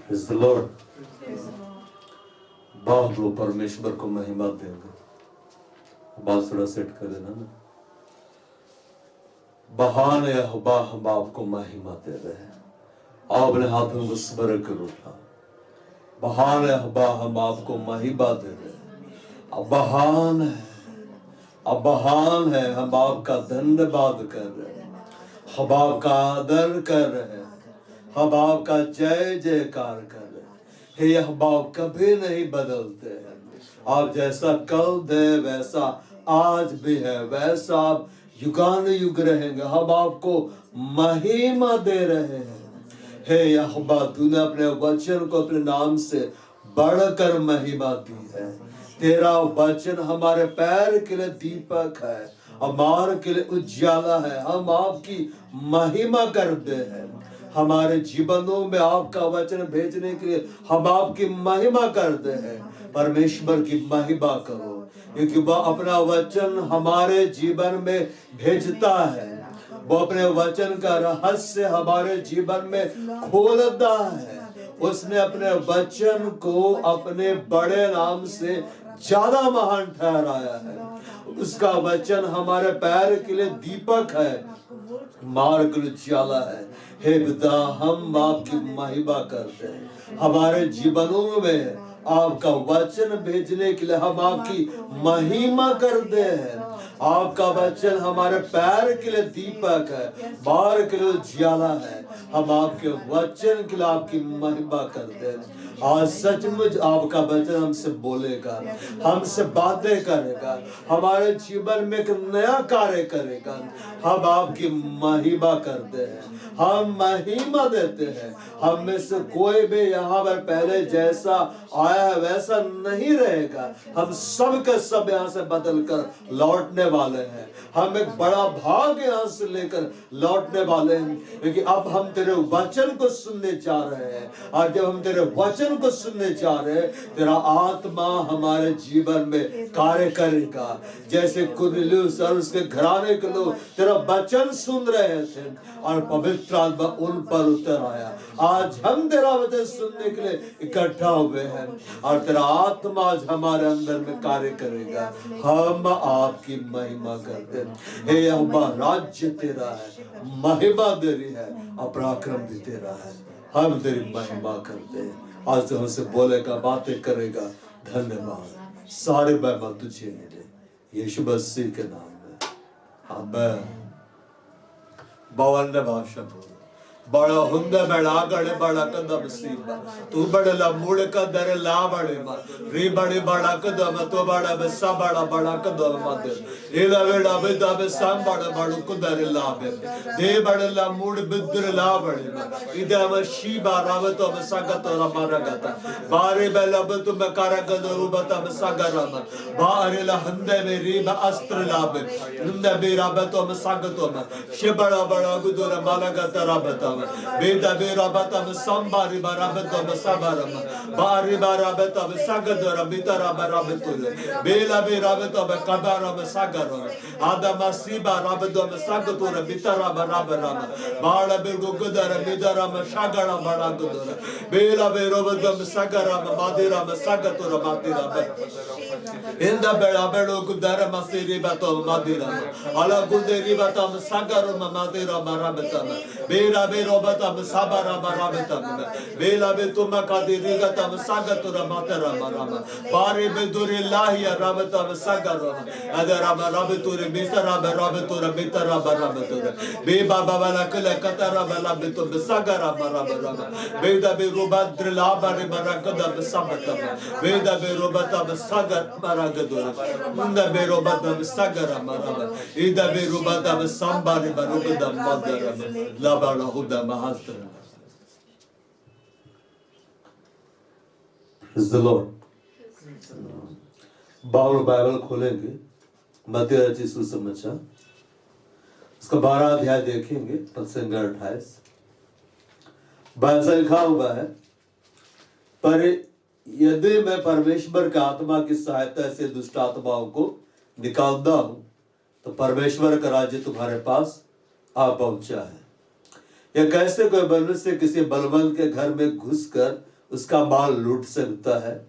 Praise the Lord. बहुत लोग परमेश्वर को महिमा देंगे। बात थोड़ा सेट कर देना ना। बहान यहोवा हम आपको महिमा दे रहे हैं। आप अपने हाथों को स्मरण कर उठा। बहान यहोवा हम आपको महिमा दे रहे हैं। अब बहान है, अब बहान है, हम आपका धन्यवाद कर रहे हैं, हम आपका आदर कर रहे हैं, हम आपका जय जयकार कर रहे हैं। हे यहोवा कभी नहीं बदलते हैं। आप जैसा कल थे वैसा आज भी है, वैसा आप युगानुयुग रहेंगे। हम आपको महिमा दे रहे हैं। हे यहोवा तूने अपने वचन को अपने नाम से बढ़कर महिमा दी है। तेरा वचन हमारे पैर के लिए दीपक है, हमारे के लिए उज्याला है। हम आपकी महिमा करते हैं। हमारे जीवनों में आपका वचन भेजने के लिए हम आपकी महिमा करते हैं। परमेश्वर की महिमा करो, क्योंकि वह अपना वचन हमारे जीवन में भेजता है। वो अपने वचन का रहस्य हमारे जीवन में खोलता है। उसने अपने वचन को अपने बड़े नाम से ज्यादा महान ठहराया है। उसका वचन हमारे पैर के लिए दीपक है, मार्ग उजाला है। हे पिता हम आपकी महिमा करते हैं। हमारे जीवनों में आपका वचन भेजने के लिए हम आपकी महिमा करते हैं। आपका वचन हमारे पैर के लिए दीपक है, मार्ग के लिए उजाला है। हम आपके वचन के लिए आपकी महिमा करते हैं। आज सचमुच आपका वचन हमसे बोलेगा, हमसे बातें करेगा, हमारे जीवन में एक नया कार्य करेगा। हम आपकी महिमा करते हैं, हम महिमा देते हैं। हम में से कोई भी यहाँ पर पहले जैसा आया है वैसा नहीं रहेगा। हम सब के सब यहाँ से बदल कर लौटने वाले हैं। हम एक बड़ा भाग यहाँ से लेकर लौटने वाले हैं, क्योंकि अब हम तेरे वचन को सुनने जा रहे हैं। और जब हम तेरे वचन को सुनने जा रहे हैं, तेरा आत्मा हमारे जीवन में कार्य करेगा। जैसे कुरनेलियुस और उसके घराने के लोग तेरा वचन सुन रहे थे और पवित्र आत्मा उन पर उतर आया। आज हम तेरा वचन सुनने के लिए इकट्ठा हुए हैं और तेरा आत्मा आज हमारे अंदर में कार्य करेगा। हम आपकी महिमा करते हैं। हे यहोवा राज्य तेरा है, महिमा तेरी है और पराक्रम भी तेरा है। हम तेरी महिमा करते हैं। आज तो हमसे बोलेगा, बातें करेगा। धन्यवाद, सारे महिमा तुझे मिले यीशु मसीह के नाम में, आमीन। बावन्न भाषा बोलो। बड़ा हुंदा बड़ा गड़े बड़ा कदम सीमा तू बड़ला मुड़ का दर ला बड़े मा रे बड़े बड़ा कदम तो बड़ा बसा बड़ा बड़ा कदम मत एला बेड़ा बेदा बसा बड़ा बड़ा कुदर ला बे दे बड़ला मुड़ बिद्र ला बड़े मा इदा मशी बाराव तो मसागत और हमारा गता बारे बेला ब तुम कारा गदरू बता मसागरा मा बारे ला हंदे में रे बा अस्त्र ला बे हंदे बेरा ब तो मसागत मा शे बड़ा बड़ा गुदर माला गता रा बता बेदा बेरा बता संबारी बराबत मसाबरम बारी बराबत सागदर बितरा बराबत बेला बेराबत कबारम सागरम आदम सीबा राबत सागतुर बितरा बराबरम बाड़ बेगु गुदर बिदरम सागरा बड़ा गुदर बेला बेरोबत सागरम मादिरम सागतुर मादिरम इंदा बेड़ा बेड़ो गुदर मसीरी बतो मादिरम अला गुदरी बतम सागरम मादिरम राबतम बेरा रोबतम साबरा बराबतम बेला बे तुम कादिरी गतम सागतुर मातरम राम बारे बे दुरे लाहिया राबतम सागरम अदरम राबतुर बिसरा बराबतुर बितरा बराबतुर बे बाबा वाला कल कतरा वाला बे तुम सागरा बराबरम बेदा बे रोबद्र लाबरे बरकदम सबतम बेदा बे रोबतम सागर बरागदुर मुंदा बे रोबतम सागरम राम इदा बे रोबतम संबारे बरुगदम मदरम लाबला हुदा महास्त्र। Praise the Lord. बाइबल खोलेंगे मत्ती रचित सुसमाचार, उसका 12 अध्याय देखेंगे, पद से 28। बाइबल लिखा हुआ है, पर यदि मैं परमेश्वर के आत्मा की सहायता से दुष्ट आत्माओं को निकालता हूं तो परमेश्वर का राज्य तुम्हारे पास आ पहुंचा है। या कैसे कोई मनुष्य किसी बलवान के घर में घुसकर उसका माल लूट सकता है,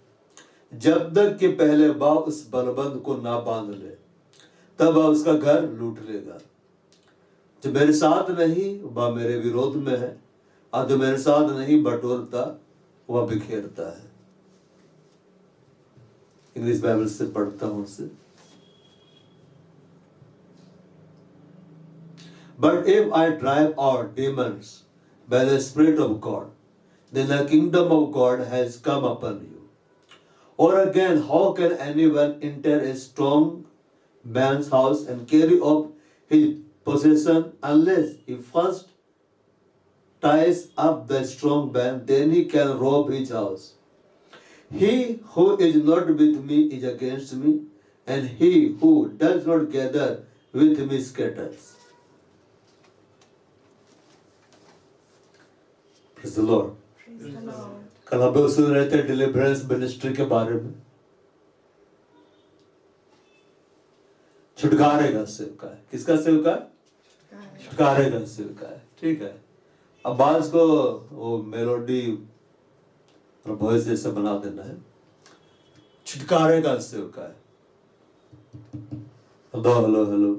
जब तक कि पहले वह उस बलबंद को ना बांध ले, तब वह उसका घर लूट लेगा। जो मेरे साथ नहीं वह मेरे विरोध में है, और जो मेरे साथ नहीं बटोरता वह बिखेरता है। इंग्लिश बाइबल से पढ़ता हूं उसे। But if I drive out demons by the Spirit of God, then the kingdom of God has come upon you. Or again, how can anyone enter a strong man's house and carry off his possession unless he first ties up the strong man? Then he can rob his house. He who is not with me is against me, and he who does not gather with me scatters. Praise the Lord. कल हम लोग सुन रहे थे deliverance ministry के बारे में। छुटकारे का सेवका है। किसका सेवका? छुटकारे का सेवका है। ठीक है। अब बात को वो मेलोडी और वॉइस जैसे बना देना है। छुटकारे का सेवका है। Hello hello hello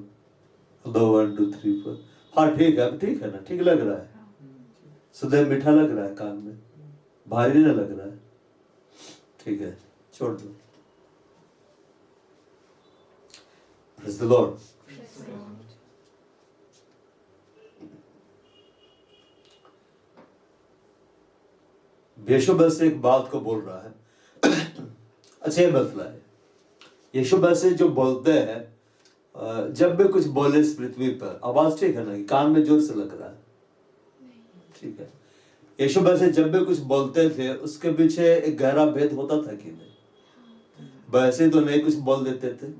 hello 1 2 3 4। हाँ ठीक है, अब ठीक है ना, ठीक लग रहा है, सुधे मीठा लग रहा है, कान में भारी नहीं लग रहा है। ठीक है, छोड़ दो। Praise the Lord. यीशु बस एक बात को बोल रहा है। अच्छे बतला है। यीशु बस जो बोलते हैं, जब भी कुछ बोले इस पृथ्वी पर, आवाज ठीक है ना, कान में जोर से लग रहा है? ठीक है। यीशु मसीह जब भी कुछ बोलते थे उसके पीछे एक गहरा भेद होता था कि नहीं? वैसे तो नहीं कुछ बोल देते थे।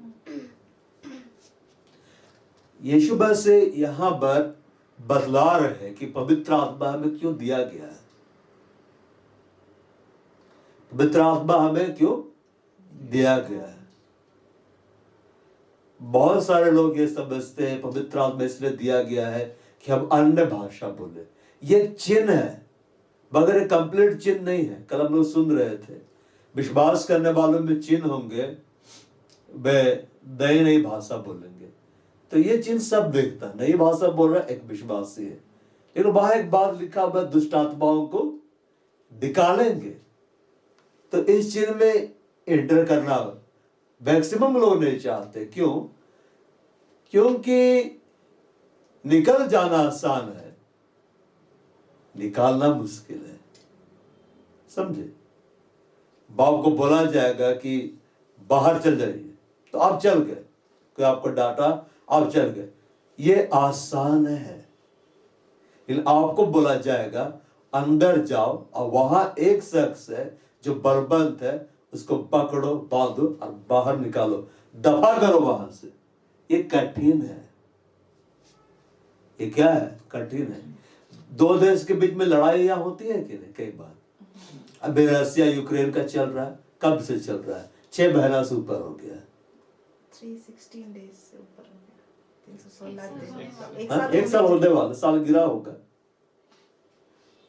यीशु मसीह यहाँ पर बतला रहे हैं कि पवित्र आत्मा हमें क्यों दिया गया है। पवित्र आत्मा हमें क्यों दिया गया है। बहुत सारे लोग ये समझते हैं पवित्र आत्मा इसलिए दिया गया है कि हम अन्य भाषा बोले। ये चिन्ह है, मगर ये कंप्लीट चिन्ह नहीं है। कल हम लोग सुन रहे थे, विश्वास करने वालों में चिन्ह होंगे, वे नई नई भाषा बोलेंगे। तो ये चिन्ह सब देखता, नई भाषा बोल रहा एक विश्वासी है, लेकिन वहां एक बात लिखा हुआ, दुष्ट आत्माओं को निकालेंगे। तो इस चिन्ह में एंटर करना मैक्सिमम लोग नहीं चाहते। क्यों? क्योंकि निकल जाना आसान है, निकालना मुश्किल है। समझे? बाप को बोला जाएगा कि बाहर चल जाइए, तो आप चल गए। कोई आपको डांटा, आप चल गए, ये आसान है। लेकिन आपको बोला जाएगा अंदर जाओ, और वहां एक शख्स है जो बलवंत है, उसको पकड़ो, बांधो और बाहर निकालो, दफा करो वहां से। ये कठिन है। ये क्या है? कठिन है। दो देश के बीच में लड़ाइयां होती है कि नहीं? कई बार अभी रसिया यूक्रेन का चल रहा है। कब से चल रहा है? 6 महीना से ऊपर हो गया। 316 डेज से ऊपर हो गया। 316 दिन। एक साल होने वाला, साल गिरा होगा।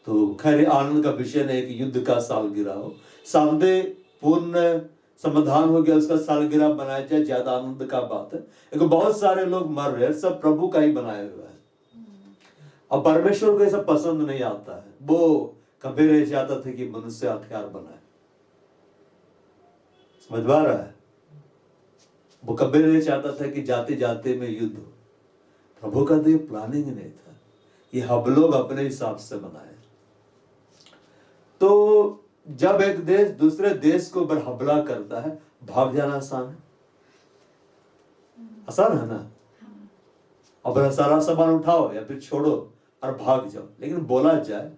तो खैर आनंद का विषय नहीं कि युद्ध का साल गिरा हो। शांतिपूर्ण समाधान हो गया, उसका सालगिरह बनाया जाए, ज्यादा आनंद का बात है। लेकिन बहुत सारे लोग मर रहे हैं, सब प्रभु का ही बनाया हुआ है। और परमेश्वर को ये सब पसंद नहीं आता है। वो कभी नहीं चाहता था कि मनुष्य हथियार बनाए। समझ पा रहा है? वो कभी नहीं चाहता था कि जाते जाते में युद्ध हो। प्रभु का तो ये प्लानिंग नहीं था। ये हम लोग अपने हिसाब से बनाए। तो जब एक देश दूसरे देश को ऊपर हमला करता है, भाग जाना आसान है? आसान है ना? अब सारा सामान उठाओ या फिर छोड़ो और भाग जाओ। लेकिन बोला जाए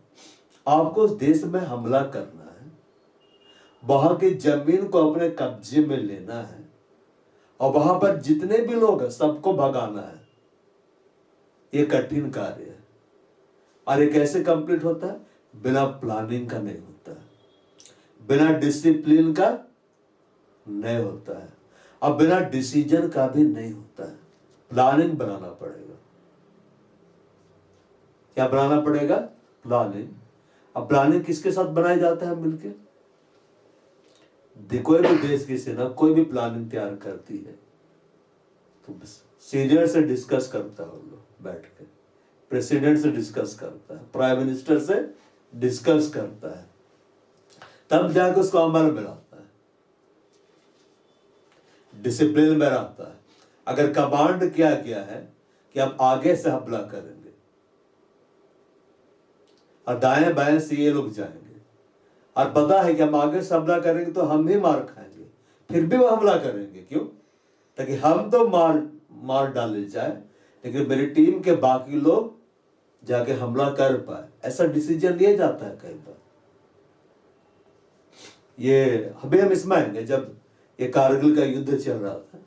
आपको उस देश में हमला करना है, वहां की जमीन को अपने कब्जे में लेना है, और वहां पर जितने भी लोग हैं सबको भगाना है। ये कठिन कार्य है। और ये कैसे कंप्लीट होता है? बिना प्लानिंग का नहीं होता है, बिना डिसिप्लिन का नहीं होता है, और बिना डिसीजन का भी नहीं होता है। प्लानिंग बनाना पड़ेगा। क्या बनाना पड़ेगा? प्लानिंग। अब प्लानिंग किसके साथ बनाया जाता है? मिलके। कोई भी देश की सेना कोई भी प्लानिंग तैयार करती है तो सीनियर से डिस्कस करता है, वो लोग बैठ के प्रेसिडेंट से डिस्कस करता है, प्राइम मिनिस्टर से डिस्कस करता है, तब जाकर उसको अमल में लाता है, डिसिप्लिन में रहता है। अगर कमांड क्या किया है कि आप आगे से हमला करेंगे और दाएं बाएं से ये लोग जाएंगे, और पता है कि हम आगे से हमला करेंगे तो हम ही मार खाएंगे, फिर भी वो हमला करेंगे। क्यों? ताकि हम तो मार डाले जाए, लेकिन मेरी टीम के बाकी लोग जाके हमला कर पाए। ऐसा डिसीजन लिया जाता है कई बार। ये हम इसमें आएंगे जब ये कारगिल का युद्ध चल रहा था,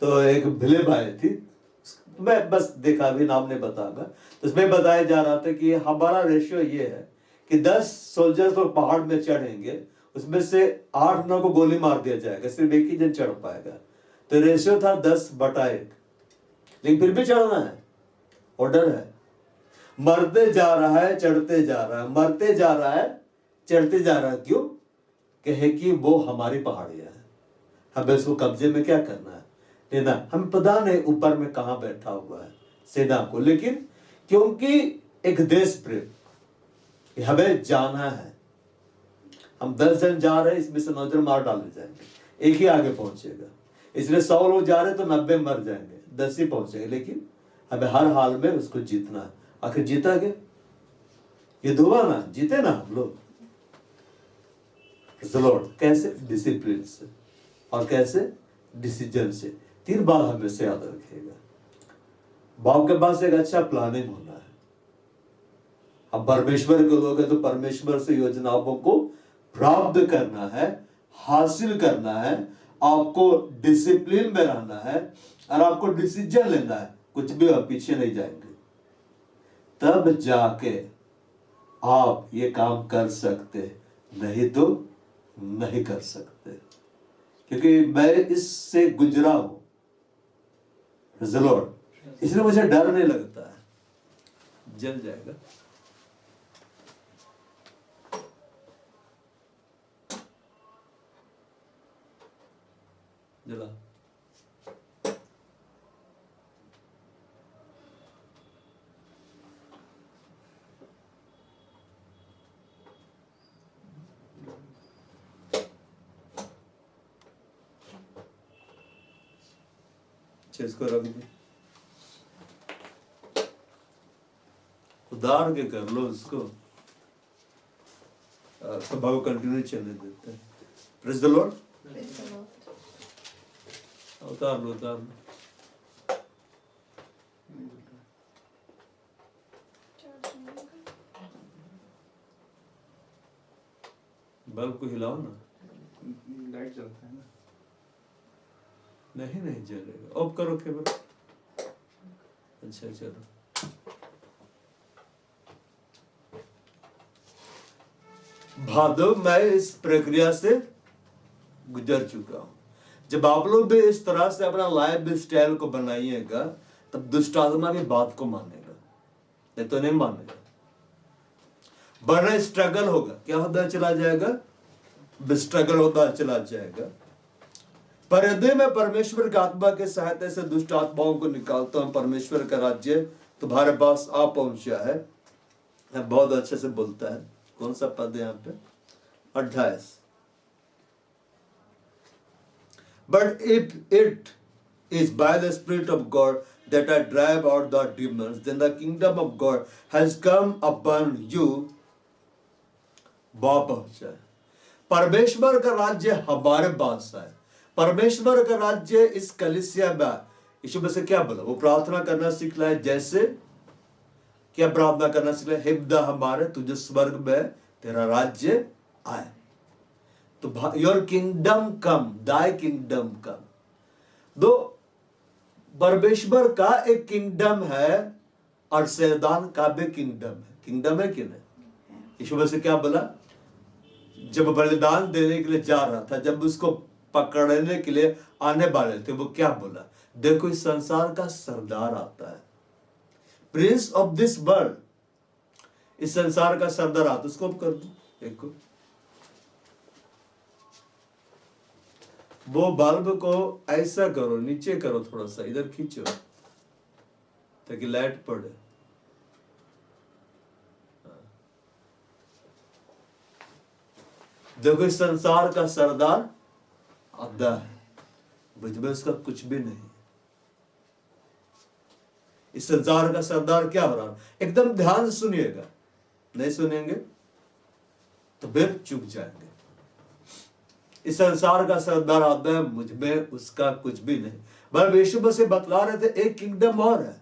तो एक फिल्म आई थी, मैं बस देखा, भी नाम नहीं बताऊंगा, तो उसमें बताया जा रहा था कि हमारा रेशियो ये है कि 10 सोल्जर्स लोग पहाड़ में चढ़ेंगे, उसमें से 8-9 को गोली मार दिया जाएगा, सिर्फ एक ही जन चढ़ पाएगा। तो रेशियो था 10/1, लेकिन फिर भी चढ़ना है, ऑर्डर है। मरते जा रहा है, चढ़ते जा रहा है, मरते जा रहा है, चढ़ते जा रहा है। क्यों? कहे कि वो हमारी पहाड़ियां है, हमें उसको कब्जे में क्या करना है, लेना। हम पता नहीं ऊपर में कहां बैठा हुआ है सेना को, लेकिन क्योंकि एक देश प्रेम, हमें जाना है। हम 10 जन जा रहे हैं, इसमें से 9 जन मार डाले जाएंगे, एक ही आगे पहुंचेगा। इसलिए 100 लोग जा रहे हैं तो 90 मर जाएंगे, 10 ही पहुंचेंगे, लेकिन हमें हर हाल में उसको जीतना है। आखिर जीता गया, ये दुआ ना जीते ना हम लोग। लॉर्ड कैसे? डिसिप्लिन से, और कैसे? डिसीजन से। 3 बात हमेशा याद रखिएगा। बाप के पास एक अच्छा प्लानिंग होना है। अब परमेश्वर के लोग हैं तो परमेश्वर से योजनाओं को प्राप्त करना है, हासिल करना है, आपको डिसिप्लिन में रहना है, और आपको डिसीजन लेना है। कुछ भी आप पीछे नहीं जाएंगे, तब जाके आप ये काम कर सकते, नहीं तो नहीं कर सकते। क्योंकि मैं इससे गुजरा हूं, लॉर्ड, इसलिए मुझे डर नहीं लगता है। जल जाएगा, जला। इसको रख दो, उधार के कर लो इसको, सभा को कंटिन्यू चलने देते हैं। Praise the Lord. उतार लो, उतार लो। बल्ब को हिलाओ ना, लाइट जलता है ना। नहीं जलेगा। ऑफ करो केवल। अच्छा चलो, भादव मैं इस प्रक्रिया से गुजर चुका हूं। जब आप लोग भी इस तरह से अपना लाइफ स्टाइल को बनाइएगा, तब दुष्ट आत्मा भी बात को मानेगा, नहीं तो नहीं मानेगा। बड़ा स्ट्रगल होगा, क्या होता चला जाएगा? स्ट्रगल होता चला जाएगा। पर यदि मैं परमेश्वर की आत्मा के सहायता से दुष्ट आत्माओं को निकालता हूं, परमेश्वर का राज्य तुम्हारे पास आ पहुंचा है। बहुत अच्छे से बोलता है। कौन सा पद है यहाँ पे? 28। But if it is by the Spirit of God that I drive out the demons, then the kingdom of God has come upon you. वापस है। परमेश्वर का राज्य हमारे पास है। परमेश्वर का राज्य इस कलीसिया में। यीशु मसीह क्या बोला? वो प्रार्थना करना सीख लाए, जैसे क्या प्रार्थना करना सीख लाए? हे पिता हमारे, तुझे स्वर्ग में तेरा राज्य आए, तो your kingdom come, thy kingdom come. दो परमेश्वर का एक किंगडम है और शैतान का भी किंगडम है। किंगडम है कि नहीं? यीशु मसीह क्या बोला? जब बलिदान देने के लिए जा रहा था, जब उसको पकड़ने के लिए आने वाले थे, वो क्या बोला? देखो, इस संसार का सरदार आता है, प्रिंस ऑफ दिस वर्ल्ड, इस संसार का सरदार आतस्कोप कर दो एक को। वो बल्ब को ऐसा करो, नीचे करो, थोड़ा सा इधर खींचो ताकि लाइट पड़े। देखो इस संसार का सरदार आधा है, मुझ में उसका कुछ भी नहीं। इस संसार का सरदार क्या हो रहा है, एकदम ध्यान से सुनिएगा, नहीं सुनेंगे तो फिर चुप जाएंगे। इस संसार का सरदार आधा है, मुझ में उसका कुछ भी नहीं। पर यीशु मसीह बतला रहे थे एक किंगडम और है,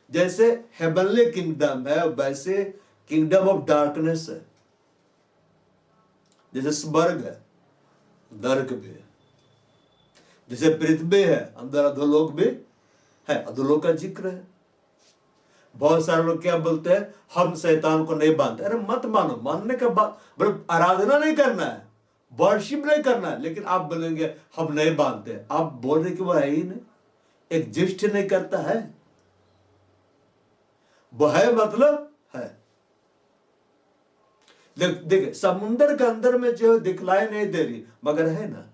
जैसे हेवनली किंगडम है वैसे किंगडम ऑफ डार्कनेस है। जैसे स्वर्ग है, नरक भी है। जैसे पृथ्वी है, अंदर अधोलोक भी है, अधोलोक का जिक्र है। बहुत सारे लोग क्या बोलते हैं, हम शैतान को नहीं मानते। अरे मत मानो, मानने का बात मतलब आराधना नहीं करना है, वर्शिप नहीं करना है, लेकिन आप बोलेंगे हम नहीं मानते, आप बोल रहे कि वो है ही नहीं, एग्जिस्ट नहीं करता है। वो है मतलब है। देखिए समुंदर के अंदर में जो दिखलाई नहीं दे रही मगर है ना,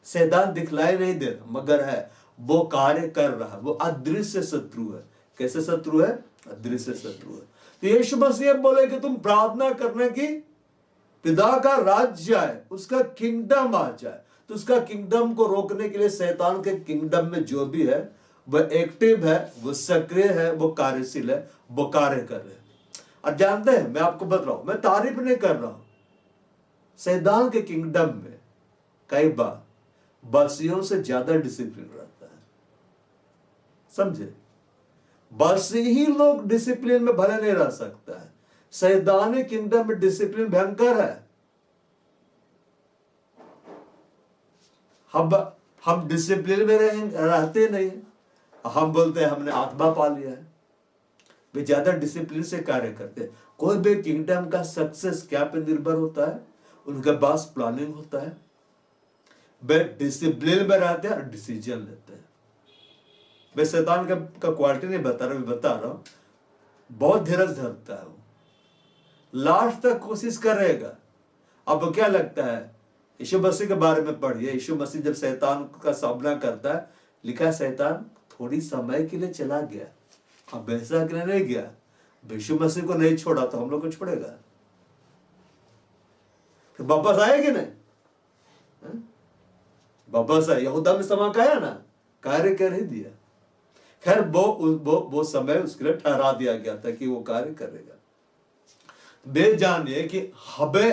शैतान दिखलाई नहीं दे रहा मगर है, वो कार्य कर रहा है। वो अदृश्य शत्रु है। कैसे शत्रु है? अदृश्य शत्रु है। तो यीशु मसीह बोले कि तुम प्रार्थना करने की पिता का राज्य आए, उसका किंगडम आ जाए। तो उसका किंगडम को रोकने के लिए शैतान के किंगडम में जो भी है वह एक्टिव है, वो सक्रिय है, वो कार्यशील है, वो कार्य कर रहे हैं। और जानते हैं, मैं आपको बता रहा हूं, मैं तारीफ नहीं कर रहा हूं, शैतान के किंगडम में कई बार बासियों से ज्यादा डिसिप्लिन रहता है। समझे? बासी ही लोग डिसिप्लिन में भले नहीं रह सकता है। शैतानी किंगडम में डिसिप्लिन भयंकर है। हम डिसिप्लिन में रहते नहीं, हम बोलते हैं हमने आत्मा पा लिया है। वे ज्यादा डिसिप्लिन से कार्य करते हैं। कोई भी किंगडम का सक्सेस क्या पे निर्भर होता है? उनके पास प्लानिंग होता है, वे डिसिप्लिन में रहते हैं और डिसीजन लेते हैं। मैं शैतान का क्वालिटी नहीं बता रहा हूं, बहुत धीरज धरता है वो, लास्ट तक कोशिश करेगा। आपको क्या लगता है? यीशु मसीह के बारे में पढ़िए, यीशु मसीह जब शैतान का सामना करता है, लिखा है शैतान थोड़ी समय के लिए चला गया, अब वैसा के लिए नहीं गया। यीशु मसीह को नहीं छोड़ा तो हम लोग को छोड़ेगा? फिर वापस आएगी नहीं? वापस आए, यहूदा में समा काया ना, कार्य कर ही दिया। खैर वो समय उसके लिए ठहरा दिया गया था कि वो कार्य करेगा। वे जानिए कि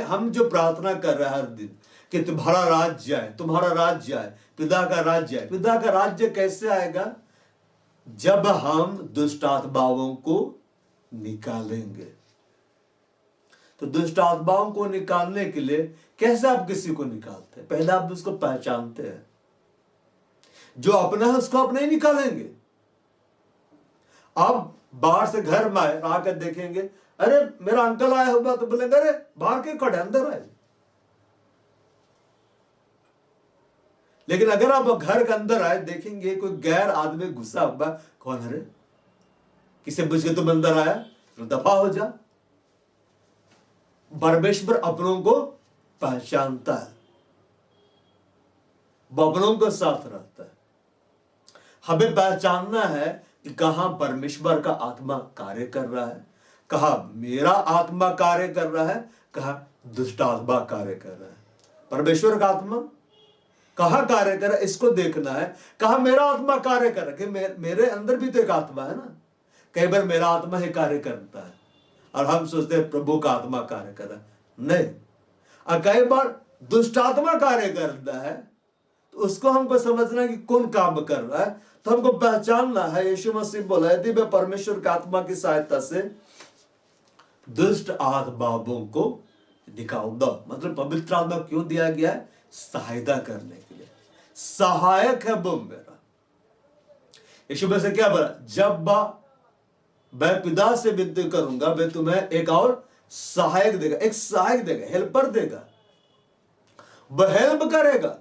हम जो प्रार्थना कर रहे हैं हर दिन कि तुम्हारा राज्य आए, तुम्हारा राज्य आए, पिता का राज्य आए। पिता का राज्य कैसे आएगा? जब हम दुष्ट आत्माओं को निकालेंगे। तो दुष्ट आत्माओं को निकालने के लिए कैसे आप किसी को निकालते हैं? पहले आप उसको पहचानते हैं। जो अपना है उसको आप नहीं निकालेंगे। आप बाहर से घर में आकर देखेंगे, अरे मेरा अंकल आया होगा, तो बोलेंगे अरे बाहर के खड़े, अंदर आए। लेकिन अगर आप घर के अंदर आए, देखेंगे कोई गैर आदमी घुसा हुआ, कौन है रे? किसे पूछ के तुम अंदर आया? तो दफा हो जा। परमेश्वर अपनों को पहचानता है, वो अपनों के साथ रहता है। हमें पहचानना है कि कहां परमेश्वर का आत्मा कार्य कर रहा है, कहां मेरा आत्मा कार्य कर रहा है, कहां दुष्ट आत्मा कार्य कर रहा है। परमेश्वर का आत्मा कहां कार्य कर रहा है, इसको देखना है। कहां मेरा आत्मा कार्य कर रहा है, कि मेरे अंदर भी तो एक आत्मा है ना। कई बार मेरा आत्मा ही कार्य करता है और हम सोचते हैं प्रभु का आत्मा कार्य कर रहा है, नहीं। और कई बार दुष्ट आत्मा कार्य करता है, तो उसको हमको समझना है कि कौन काम कर रहा है। तो हमको पहचानना है। यीशु मसीह बोला, यदि मैं परमेश्वर की आत्मा की सहायता से दुष्ट आत्माओं को निकालूंगा। मतलब पवित्र आत्मा क्यों दिया गया है? सहायता करने के लिए, सहायक है वो मेरा। यीशु मसीह क्या बोला? जब मैं पिता से विनती करूंगा, मैं तुम्हें एक और सहायक देगा, एक सहायक देगा, हेल्पर देगा, वह हेल्प करेगा।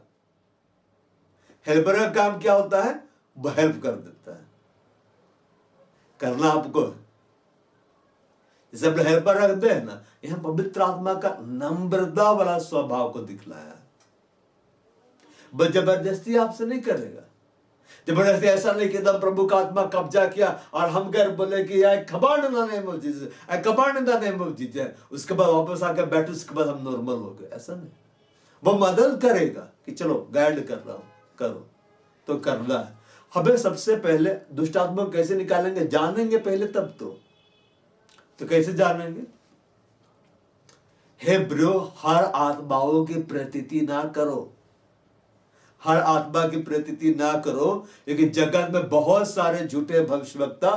हेल्पर का काम क्या होता है? वह हेल्प कर देता है। करना आपको, जैसे अपने हेल्पर रखते हैं ना, यहाँ पवित्र आत्मा का नम्रता वाला स्वभाव को दिखलाया। बस जबरदस्ती आपसे नहीं करेगा। जबरदस्ती ऐसा नहीं कि एकदम प्रभु का आत्मा कब्जा किया और हम घर बोले कि आई command in the name of Jesus, I command in the name of Jesus, उसके बाद वापस आकर बैठो, उसके बाद हम नॉर्मल हो गए। ऐसा नहीं, वो मदद करेगा कि चलो गाइड कर रहा हूं, करो तो करना है। हमें सबसे पहले दुष्ट आत्मा को कैसे निकालेंगे जानेंगे पहले, तब तो कैसे जानेंगे? हे ब्रो, हर आत्माओं की प्रतीति ना करो, हर आत्मा की प्रतीति ना करो, लेकिन जगत में बहुत सारे झूठे भविष्यवक्ता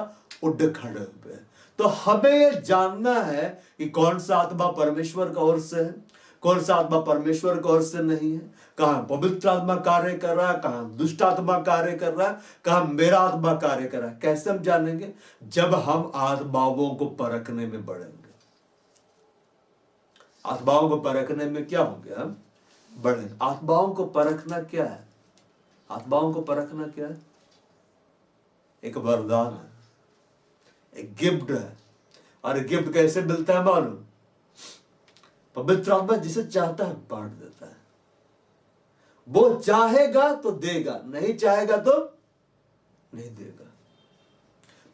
उठ खड़े हुए हैं। तो हमें यह जानना है कि कौन सा आत्मा परमेश्वर का ओर से है, कौन सा आत्मा परमेश्वर की ओर से नहीं है, कहां पवित्र आत्मा कार्य कर रहा है, कहां दुष्ट आत्मा कार्य कर रहा है, कहां मेरा आत्मा कार्य कर रहा है। कैसे हम जानेंगे? जब हम आत्माओं को परखने में बढ़ेंगे। आत्माओं को परखने में क्या होंगे? हम बढ़ेंगे। आत्माओं को परखना क्या है? आत्माओं को परखना क्या है? एक वरदान है, एक गिफ्ट है। और गिफ्ट कैसे मिलता है मालूम? पवित्र आत्मा जिसे चाहता है बांट देता है। वो चाहेगा तो देगा, नहीं चाहेगा तो नहीं देगा।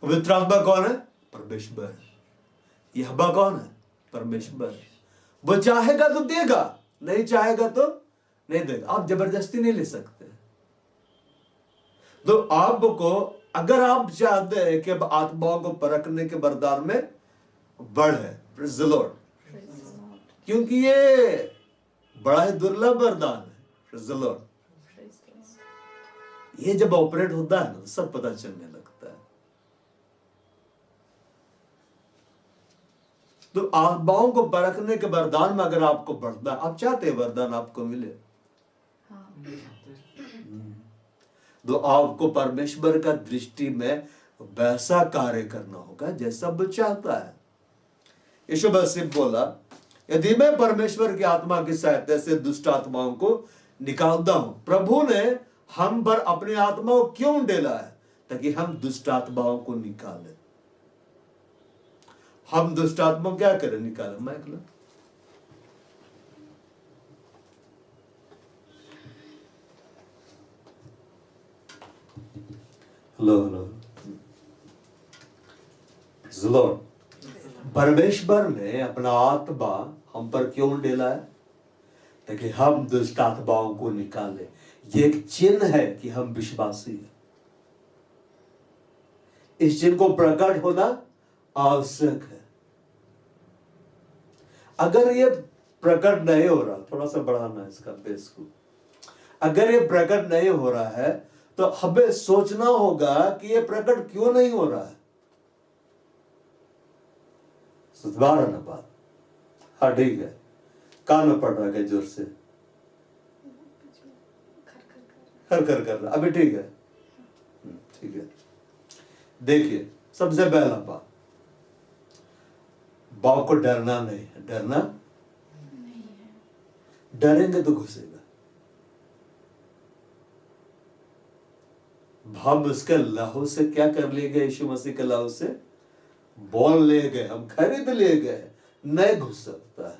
पवित्र आत्मा कौन है? परमेश्वर। यहोवा कौन है? परमेश्वर। वो चाहेगा तो देगा, नहीं चाहेगा तो नहीं देगा। आप जबरदस्ती नहीं ले सकते। तो आपको, अगर आप चाहते हैं कि अब आत्माओं को परखने के वरदान में बढ़े, प्रेज़ द लॉर्ड, क्योंकि ये बड़ा ही दुर्लभ वरदान है। Praise the Lord. ये जब ऑपरेट होता है ना, सब पता चलने लगता है। तो आत्माओं को परखने के वरदान में अगर आपको बढ़ता है, आप चाहते हैं वरदान आपको मिले, तो आपको परमेश्वर का दृष्टि में वैसा कार्य करना होगा जैसा वो चाहता है। यीशु मसीह बोला, यदि मैं परमेश्वर की आत्मा की सहायता से दुष्ट आत्माओं को निकालता हूं। प्रभु ने हम पर अपनी आत्मा को क्यों डेला है? ताकि हम दुष्ट आत्माओं को निकालें। हम दुष्ट आत्मा क्या करें? निकालें। माइक लो। Hello lord. परमेश्वर ने अपना आत्मा हम पर क्यों डेला है? ताकि हम दुष्ट आत्माओं को निकाले। ये एक चिन्ह है कि हम विश्वासी हैं। इस चिन्ह को प्रकट होना आवश्यक है। अगर ये प्रकट नहीं हो रहा, थोड़ा सा बढ़ाना इसका बेस को, अगर ये प्रकट नहीं हो रहा है तो हमें सोचना होगा कि ये प्रकट क्यों नहीं हो रहा है। सुधार ना बात। हाँ ठीक है, कान में पड़ रहा है जोर से, खर खर कर रहा, अभी ठीक है, ठीक है। देखिए, सबसे पहला बात, बाप को डरना नहीं है। डरना नहीं है। डरेंगे तो घुसेगा। हम उसके लहू से क्या कर लिए गए? यीशु मसीह के लहू से बोल ले गए, हम खरीद लिए गए। नहीं घुस सकता है।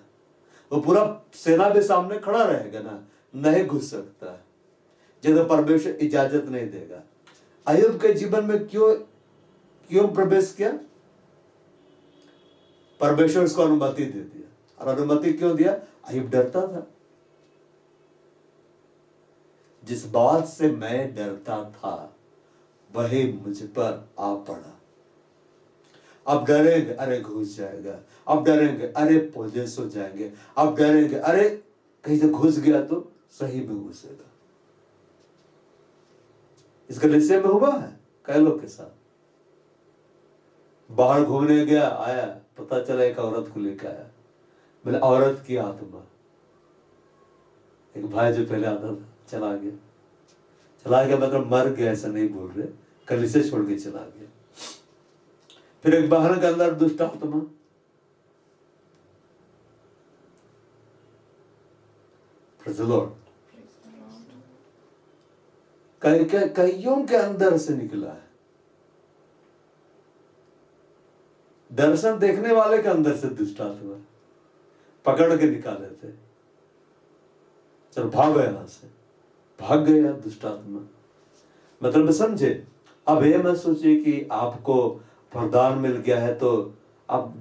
वो पूरा सेना भी सामने खड़ा रहेगा ना, नहीं घुस सकता है जब तो परमेश्वर इजाजत नहीं देगा। अय्यूब के जीवन में क्यों प्रवेश किया? परमेश्वर उसको अनुमति दे दिया। और अनुमति क्यों दिया? अय्यूब डरता था। जिस बात से मैं डरता था वही मुझ पर आ पड़ा। अब डरेंगे, अरे घुस जाएगा। अब डरेंगे, अरे पोजेस हो जाएंगे। अब डरेंगे, अरे कहीं से घुस गया तो सही में घुसेगा। इसका निश्चय में हुआ है कई लोग के साथ। बाहर घूमने गया, आया, पता चला एक औरत को लेकर आया। बोले औरत की आत्मा। एक भाई जो पहले आता था चला गया मतलब मर गया, ऐसा नहीं बोल रहे, कलीसिया छोड़ के चला गया। फिर एक बाहर के अंदर दुष्ट आत्मा। Praise the Lord. कईयों के अंदर से निकला है। दर्शन देखने वाले के अंदर से दुष्ट आत्मा पकड़ के निकाले थे, चलो भागो यहां से, भाग गया दुष्ट आत्मा। मतलब समझे? अब ये मत सोचिए कि आपको वरदान मिल गया है तो आप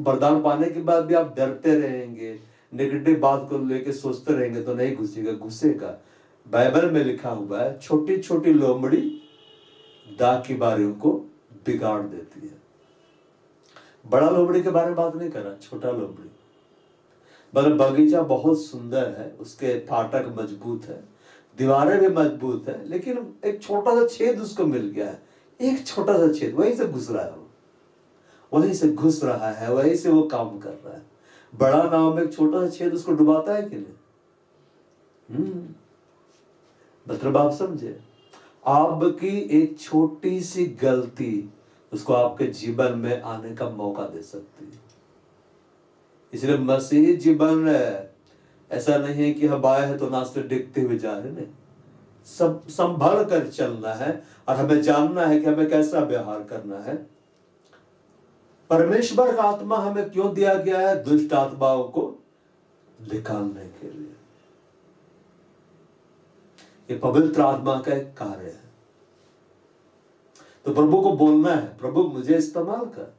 वरदान पाने के बाद भी आप डरते रहेंगे, नेगेटिव बात को लेके सोचते रहेंगे तो नहीं घुसेगा, घुसेगा। बाइबल में लिखा हुआ है छोटी छोटी लोमड़ी दाग की बारियों को बिगाड़ देती है। बड़ा लोमड़ी के बारे में बात नहीं कर रहा, छोटा लोमड़ी। मतलब बगीचा बहुत सुंदर है, उसके फाटक मजबूत है, दीवारें भी मजबूत है, लेकिन एक छोटा सा छेद उसको मिल गया है, एक छोटा सा छेद, वहीं से घुस रहा है वो, वहीं से घुस रहा है, वहीं से वो काम कर रहा है। बड़ा नाव में एक छोटा सा छेद उसको डुबाता है कि नहीं? मतलब आप समझे, आपकी एक छोटी सी गलती उसको आपके जीवन में आने का मौका दे सकती है। इसलिए मसीही जीवन ऐसा नहीं है कि हम आए हैं तो नाचते डिगते हुए जा रहे, नहीं, सब संभल कर चलना है और हमें जानना है कि हमें कैसा व्यवहार करना है। परमेश्वर का आत्मा हमें क्यों दिया गया है? दुष्ट आत्माओं को निकालने के लिए। ये पवित्र आत्मा का एक कार्य है। तो प्रभु को बोलना है, प्रभु मुझे इस्तेमाल कर,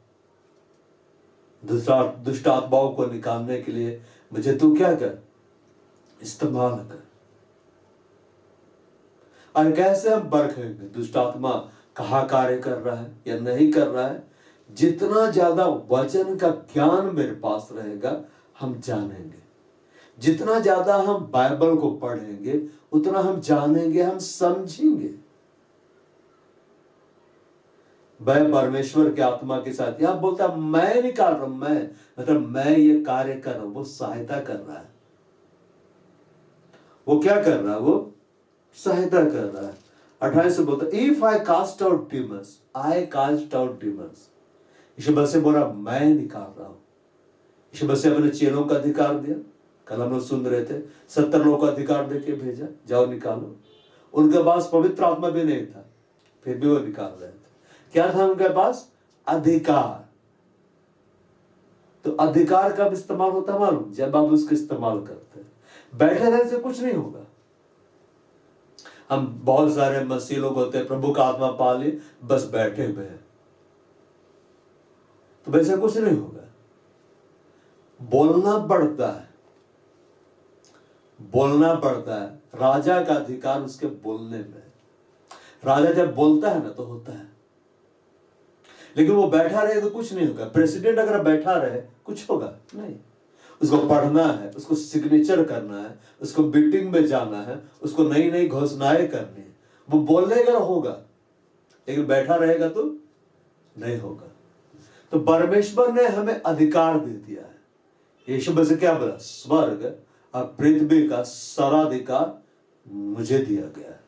दुष्ट आत्माओं को निकालने के लिए मुझे तू क्या कर, इस्तेमाल कर। और कैसे हम परखेंगे दुष्ट आत्मा कहाँ कार्य कर रहा है या नहीं कर रहा है? जितना ज्यादा वचन का ज्ञान मेरे पास रहेगा हम जानेंगे, जितना ज्यादा हम बाइबल को पढ़ेंगे उतना हम जानेंगे, हम समझेंगे। मैं परमेश्वर के आत्मा के साथ, यहां बोलता मैं निकाल रहा हूं, मैं मतलब मैं ये कार्य कर रहा हूं, वो सहायता कर रहा है। वो क्या कर रहा है? वो सहायता कर रहा है। 28 से बोलता if I cast out demons, I cast out demons. Yeshu Masih बोला मैं निकाल रहा हूं। यीशु मसीह अपने चेलों का अधिकार दिया, कल हम लोग सुन रहे थे, 70 लोगों का अधिकार देके भेजा, जाओ निकालो। उनके पास पवित्र आत्मा भी नहीं था, फिर भी वो निकाल रहे थे। क्या था उनके पास? अधिकार। तो अधिकार कब इस्तेमाल होता है मालूम? जब आप उसको इस्तेमाल करते हैं। बैठे रहने से कुछ नहीं होगा। हम बहुत सारे मसीह लोग होते हैं, प्रभु का आत्मा पा लिए, बस बैठे हुए हैं, तो वैसे कुछ नहीं होगा। बोलना पड़ता है, बोलना पड़ता है। राजा का अधिकार उसके बोलने में। राजा जब बोलता है ना तो होता है, लेकिन वो बैठा रहे तो कुछ नहीं होगा। प्रेसिडेंट अगर बैठा रहे कुछ होगा नहीं। उसको पढ़ना है, उसको सिग्नेचर करना है, उसको मीटिंग में जाना है, उसको नई नई घोषणाएं करनी है। वो बोलेगा होगा, लेकिन बैठा रहेगा तो नहीं होगा। तो परमेश्वर ने हमें अधिकार दे दिया है। यीशु मसीह क्या बोला? स्वर्ग और पृथ्वी का सर्वाधिकार मुझे दिया गया है।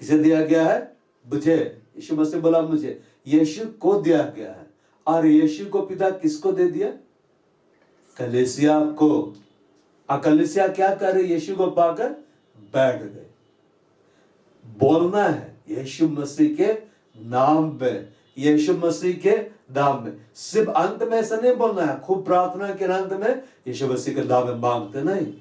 किसे दिया गया है? मुझे। यीशु मसीह बोला मुझे, यीशु को दिया गया है। और यीशु को पिता किसको दे दिया? कलीसिया को। कलीसिया क्या करे? यीशु को पाकर बैठ गए। बोलना है यीशु मसीह के नाम में, यीशु मसीह के नाम में। सिर्फ अंत में ऐसा नहीं बोलना है, खूब प्रार्थना के अंत में यीशु मसीह के नाम में मांगते नहीं।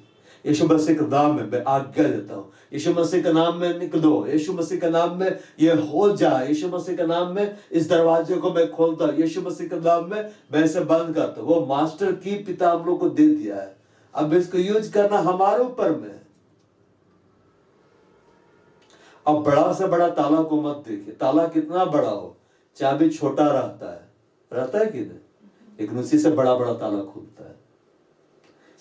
यीशु मसीह के नाम में मैं आज्ञा देता हूं, यीशु मसीह के नाम में निकलो, यीशु मसीह के नाम में ये हो जाए, यीशु मसीह के नाम में इस दरवाजे को मैं खोलता हूं, यीशु मसीह के नाम में मैं इसे बंद करता हूं। वो मास्टर की पिता हम लोग को दे दिया है, अब इसको यूज करना हमारे ऊपर में है। अब बड़ा से बड़ा ताला को मत देखिए, ताला कितना बड़ा हो, चाबी छोटा रहता है कि नहीं, लेकिन उसी से बड़ा बड़ा ताला खुलता है।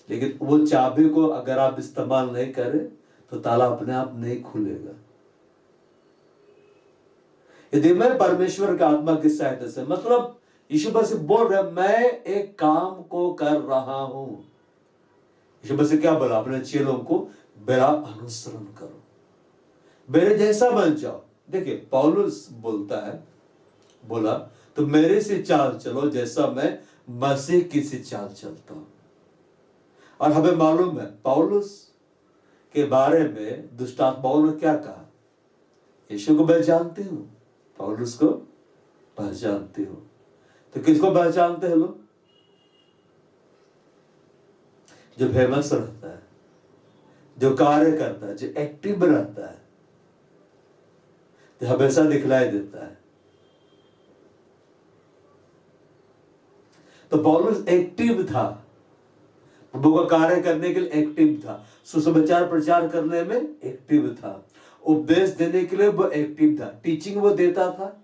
लेकिन वो चाबी को अगर आप इस्तेमाल नहीं करें तो ताला अपने आप नहीं खुलेगा। यदि मैं परमेश्वर के आत्मा की सहायता से, मतलब यीशु मसीह बोल रहे मैं एक काम को कर रहा हूं। यीशु मसीह क्या बोला? अपने चेलों को मेरा अनुसरण करो, मेरे जैसा बन जाओ। देखिए पौलुस बोलता है, बोला तो मेरे से चाल चलो जैसा मैं मसीह की से चाल चलता हूं। और हमें मालूम है पौलुस के बारे में दुष्ट आत्माओं ने क्या कहा? यीशु को मैं जानती हूं, पौलुस को पहचानती हूं। तो किसको पहचानते हैं लोग? जो फेमस रहता है, जो कार्य करता है, जो एक्टिव रहता है, जो हमेशा दिखलाई देता है। तो पौलुस एक्टिव था, प्रभु का कार्य करने के लिए एक्टिव था, सुसमाचार प्रचार करने में एक्टिव था, उपदेश देने के लिए वो एक्टिव था, टीचिंग वो देता था,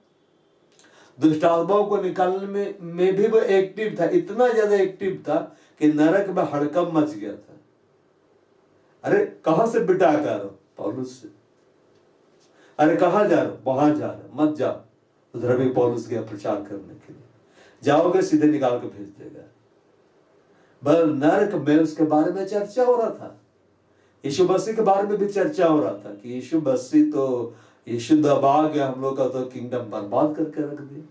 दुष्ट आत्माओं को निकालने में भी वो एक्टिव था। इतना ज्यादा एक्टिव था कि नरक में हड़कंप मच गया था। अरे कहां से बिटा कर रहे हो? पौलुस से। अरे कहां जा रहे हो? वहां जा रहे हो, मत जाओ। उधर भी पौलुस गया प्रचार करने के लिए। जाओगे सीधे निकाल के भेज देगा। बल नरक में उसके बारे में चर्चा हो रहा था। यीशु मसीह के बारे में भी चर्चा हो रहा था कि यीशु मसीह तो यीशु दबा गया, हम लोग का तो किंगडम बर्बाद करके रख दिया।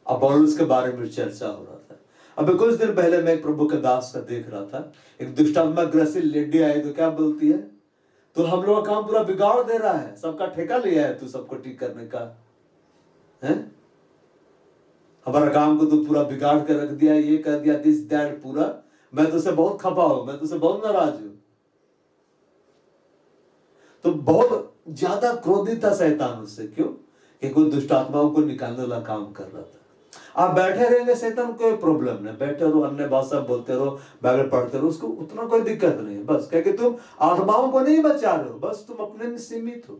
अब पौलुस के बारे में चर्चा हो रहा था। अब कुछ दिन पहले मैं एक प्रभु के दास का देख रहा था, एक दुष्टात्मा ग्रसित लेडी आई तो क्या बोलती है, तो हम लोग का काम पूरा बिगाड़ दे रहा है, सबका ठेका लिया है तू सबको ठीक करने का है, हमारा काम को तो पूरा बिगाड़ कर रख दिया, ये कर दिया, दिस दैट पूरा। मैं तुझसे बहुत खपा हूं, मैं तुझसे बहुत नाराज हूं। तो बहुत ज्यादा क्रोधित था शैतान उससे। क्यों? कि कोई दुष्ट आत्माओं को निकालने वाला काम कर रहा था। आप बैठे रहेंगे, शैतान कोई प्रॉब्लम नहीं, बैठे रहो, अन्य भाषा बोलते रहो, बाइबल पढ़ते रहो, उसको उतना कोई दिक्कत नहीं है। बस क्या कि तुम आत्माओं को नहीं बचा रहे हो, बस तुम अपने में सीमित हो।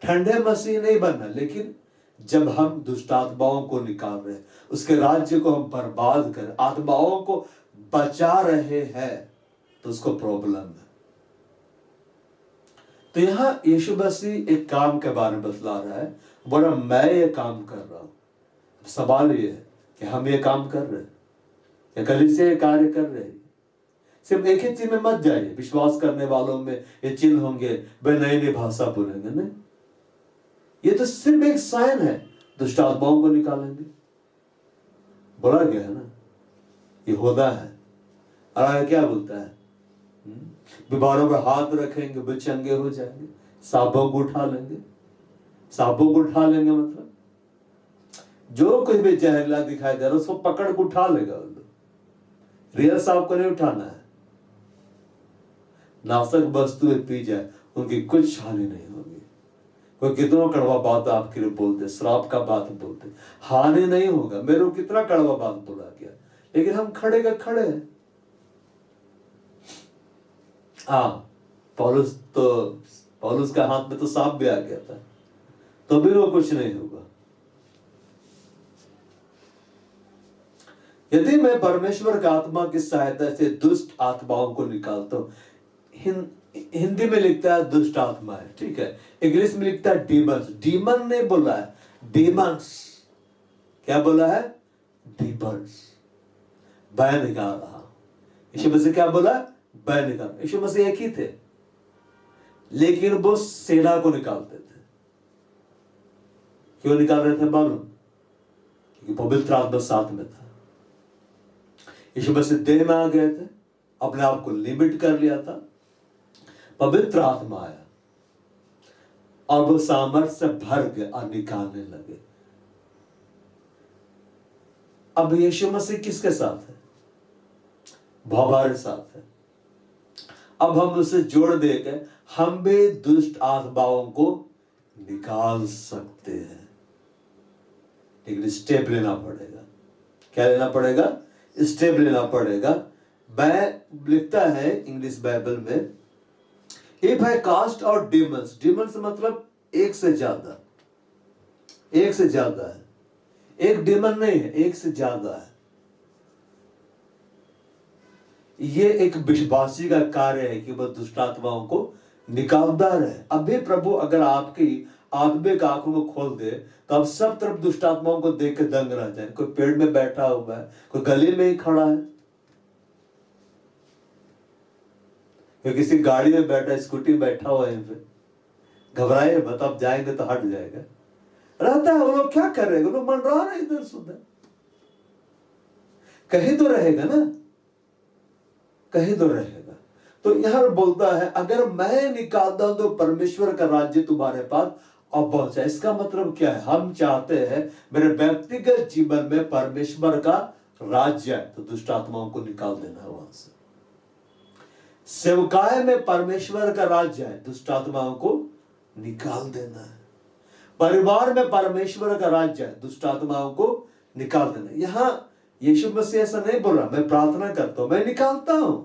ठंडे मसीह नहीं बनना, लेकिन जब हम दुष्ट आत्माओं को निकाल रहे हैं, उसके राज्य को हम बर्बाद कर, आत्माओं को बचा रहे हैं, तो उसको प्रॉब्लम है। तो यहां यीशु मसीह एक काम के बारे में बतला रहा है, बोला मैं ये काम कर रहा हूं। सवाल ये है कि हम ये काम कर रहे हैं या कलीसिया ये कार्य कर रहे हैं। सिर्फ एक ही चीज में मत जाइए, विश्वास करने वालों में ये चिन्ह होंगे, वे नई नई भाषा बोलेंगे, नहीं, ये तो सिर्फ एक साइन है, दुष्ट आत्माओं को निकालेंगे। बोला गया है ना, ये होदा है। और आगे क्या बोलता है? बीमारों पर हाथ रखेंगे, वे चंगे हो जाएंगे, सांपों को उठा लेंगे। सांपों को उठा लेंगे मतलब जो कोई भी जहरीला दिखाई दे रहा है उसको पकड़ के उठा लेगा। रियल सांप को नहीं उठाना है। नाशक वस्तुएं पी जाए, उनकी कुछ हानि नहीं होगी। कोई कितना कड़वा बात आपके लिए बोलते, श्राप का बात बोलते, हानि नहीं होगा। मेरे को कितना कड़वा बात बोला गया, लेकिन हम खड़े का खड़े हैं। पौलुस का हाथ में तो सांप भी आ गया था, तो भी वो कुछ नहीं होगा। यदि मैं परमेश्वर का आत्मा की सहायता से दुष्ट आत्माओं को निकालता हूं, हिंदी में लिखता है दुष्ट आत्मा है, ठीक है, इंग्लिश में लिखता है डीमंस। डीमन नहीं बोला है, डीमंस। क्या बोला है? डीमंस। बैन निकाल रहा। यीशु मसीह क्या बोला? बैन निकाल। यीशु मसीह एक ही थे, लेकिन वो सेना को निकालते थे। क्यों निकाल रहे थे मालूम? क्योंकि पवित्र आत्मा साथ में था। यीशु मसीह देह में आ गए थे, अपने आप को लिमिट कर लिया था, पवित्र आत्मा आया और वो सामर्थ्य से भर गए और निकालने लगे। अब यीशु मसीह किसके साथ है? हमारे साथ है। अब हम उसे जोड़ देके हम भी दुष्ट आत्माओं को निकाल सकते हैं, लेकिन स्टेप लेना पड़ेगा। क्या लेना पड़ेगा? स्टेप लेना पड़ेगा। मैं लिखता है इंग्लिश बाइबल में, if I cast out demons, demons मतलब एक से ज्यादा, एक से ज्यादा है, एक डीमन नहीं है, एक से ज्यादा है। ये एक विश्वासी का कार्य है कि वह दुष्ट आत्माओं को निकालता रहे। अभी प्रभु अगर आपकी आत्मिक आंखों को खोल दे तो आप सब तरफ दुष्ट आत्माओं को देख के दंग रह जाए। कोई पेड़ में बैठा हुआ है, कोई गली में ही खड़ा है, कोई किसी गाड़ी में बैठा, स्कूटी में बैठा हुआ है, घबराए मत, आप जाएंगे तो हट जाएगा। रहता है वो लोग क्या कर रहे हैं, वो लोग मन रहा है इधर सुधर, कहीं तो रहेगा ना, कहीं तो रहेगा। तो यहां बोलता है अगर मैं निकालता हूं तो परमेश्वर का राज्य तुम्हारे पास और पहुंचा। इसका मतलब क्या है? हम चाहते हैं मेरे व्यक्तिगत जीवन में परमेश्वर का राज्य है, तो दुष्ट आत्माओं को निकाल देना है वहां से। सेवकाय में परमेश्वर का राज्य है, दुष्ट आत्माओं को निकाल देना है। परिवार में परमेश्वर का राज्य है, दुष्ट आत्माओं को निकाल देना। यहां यीशु मसीह ऐसा नहीं बोल रहा मैं प्रार्थना करता हूं, मैं निकालता हूं।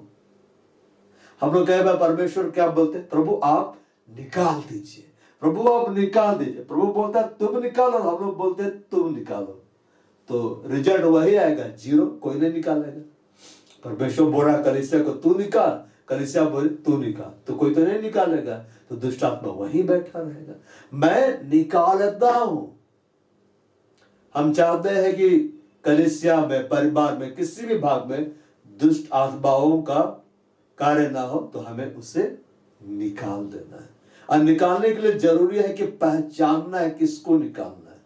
हम लोग कहे परमेश्वर क्या बोलते? प्रभु आप निकाल दीजिए, प्रभु आप निकाल दीजिए। प्रभु बोलता है तुम निकालो, हम लोग बोलते हैं तुम निकालो, तो रिजल्ट वही आएगा, 0, कोई नहीं निकालेगा। परमेश्वर बोल रहा कलीसिया को तू निकाल, कलीसिया बोले तू निकाल, तो कोई तो नहीं निकालेगा, तो दुष्ट आत्मा वहीं बैठा रहेगा। मैं निकालता हूं। हम चाहते हैं कि कलीसिया में, परिवार में, किसी भी भाग में दुष्ट आत्माओं का कार्य ना हो, तो हमें उसे निकाल देना है। और निकालने के लिए जरूरी है कि पहचानना है किसको निकालना है।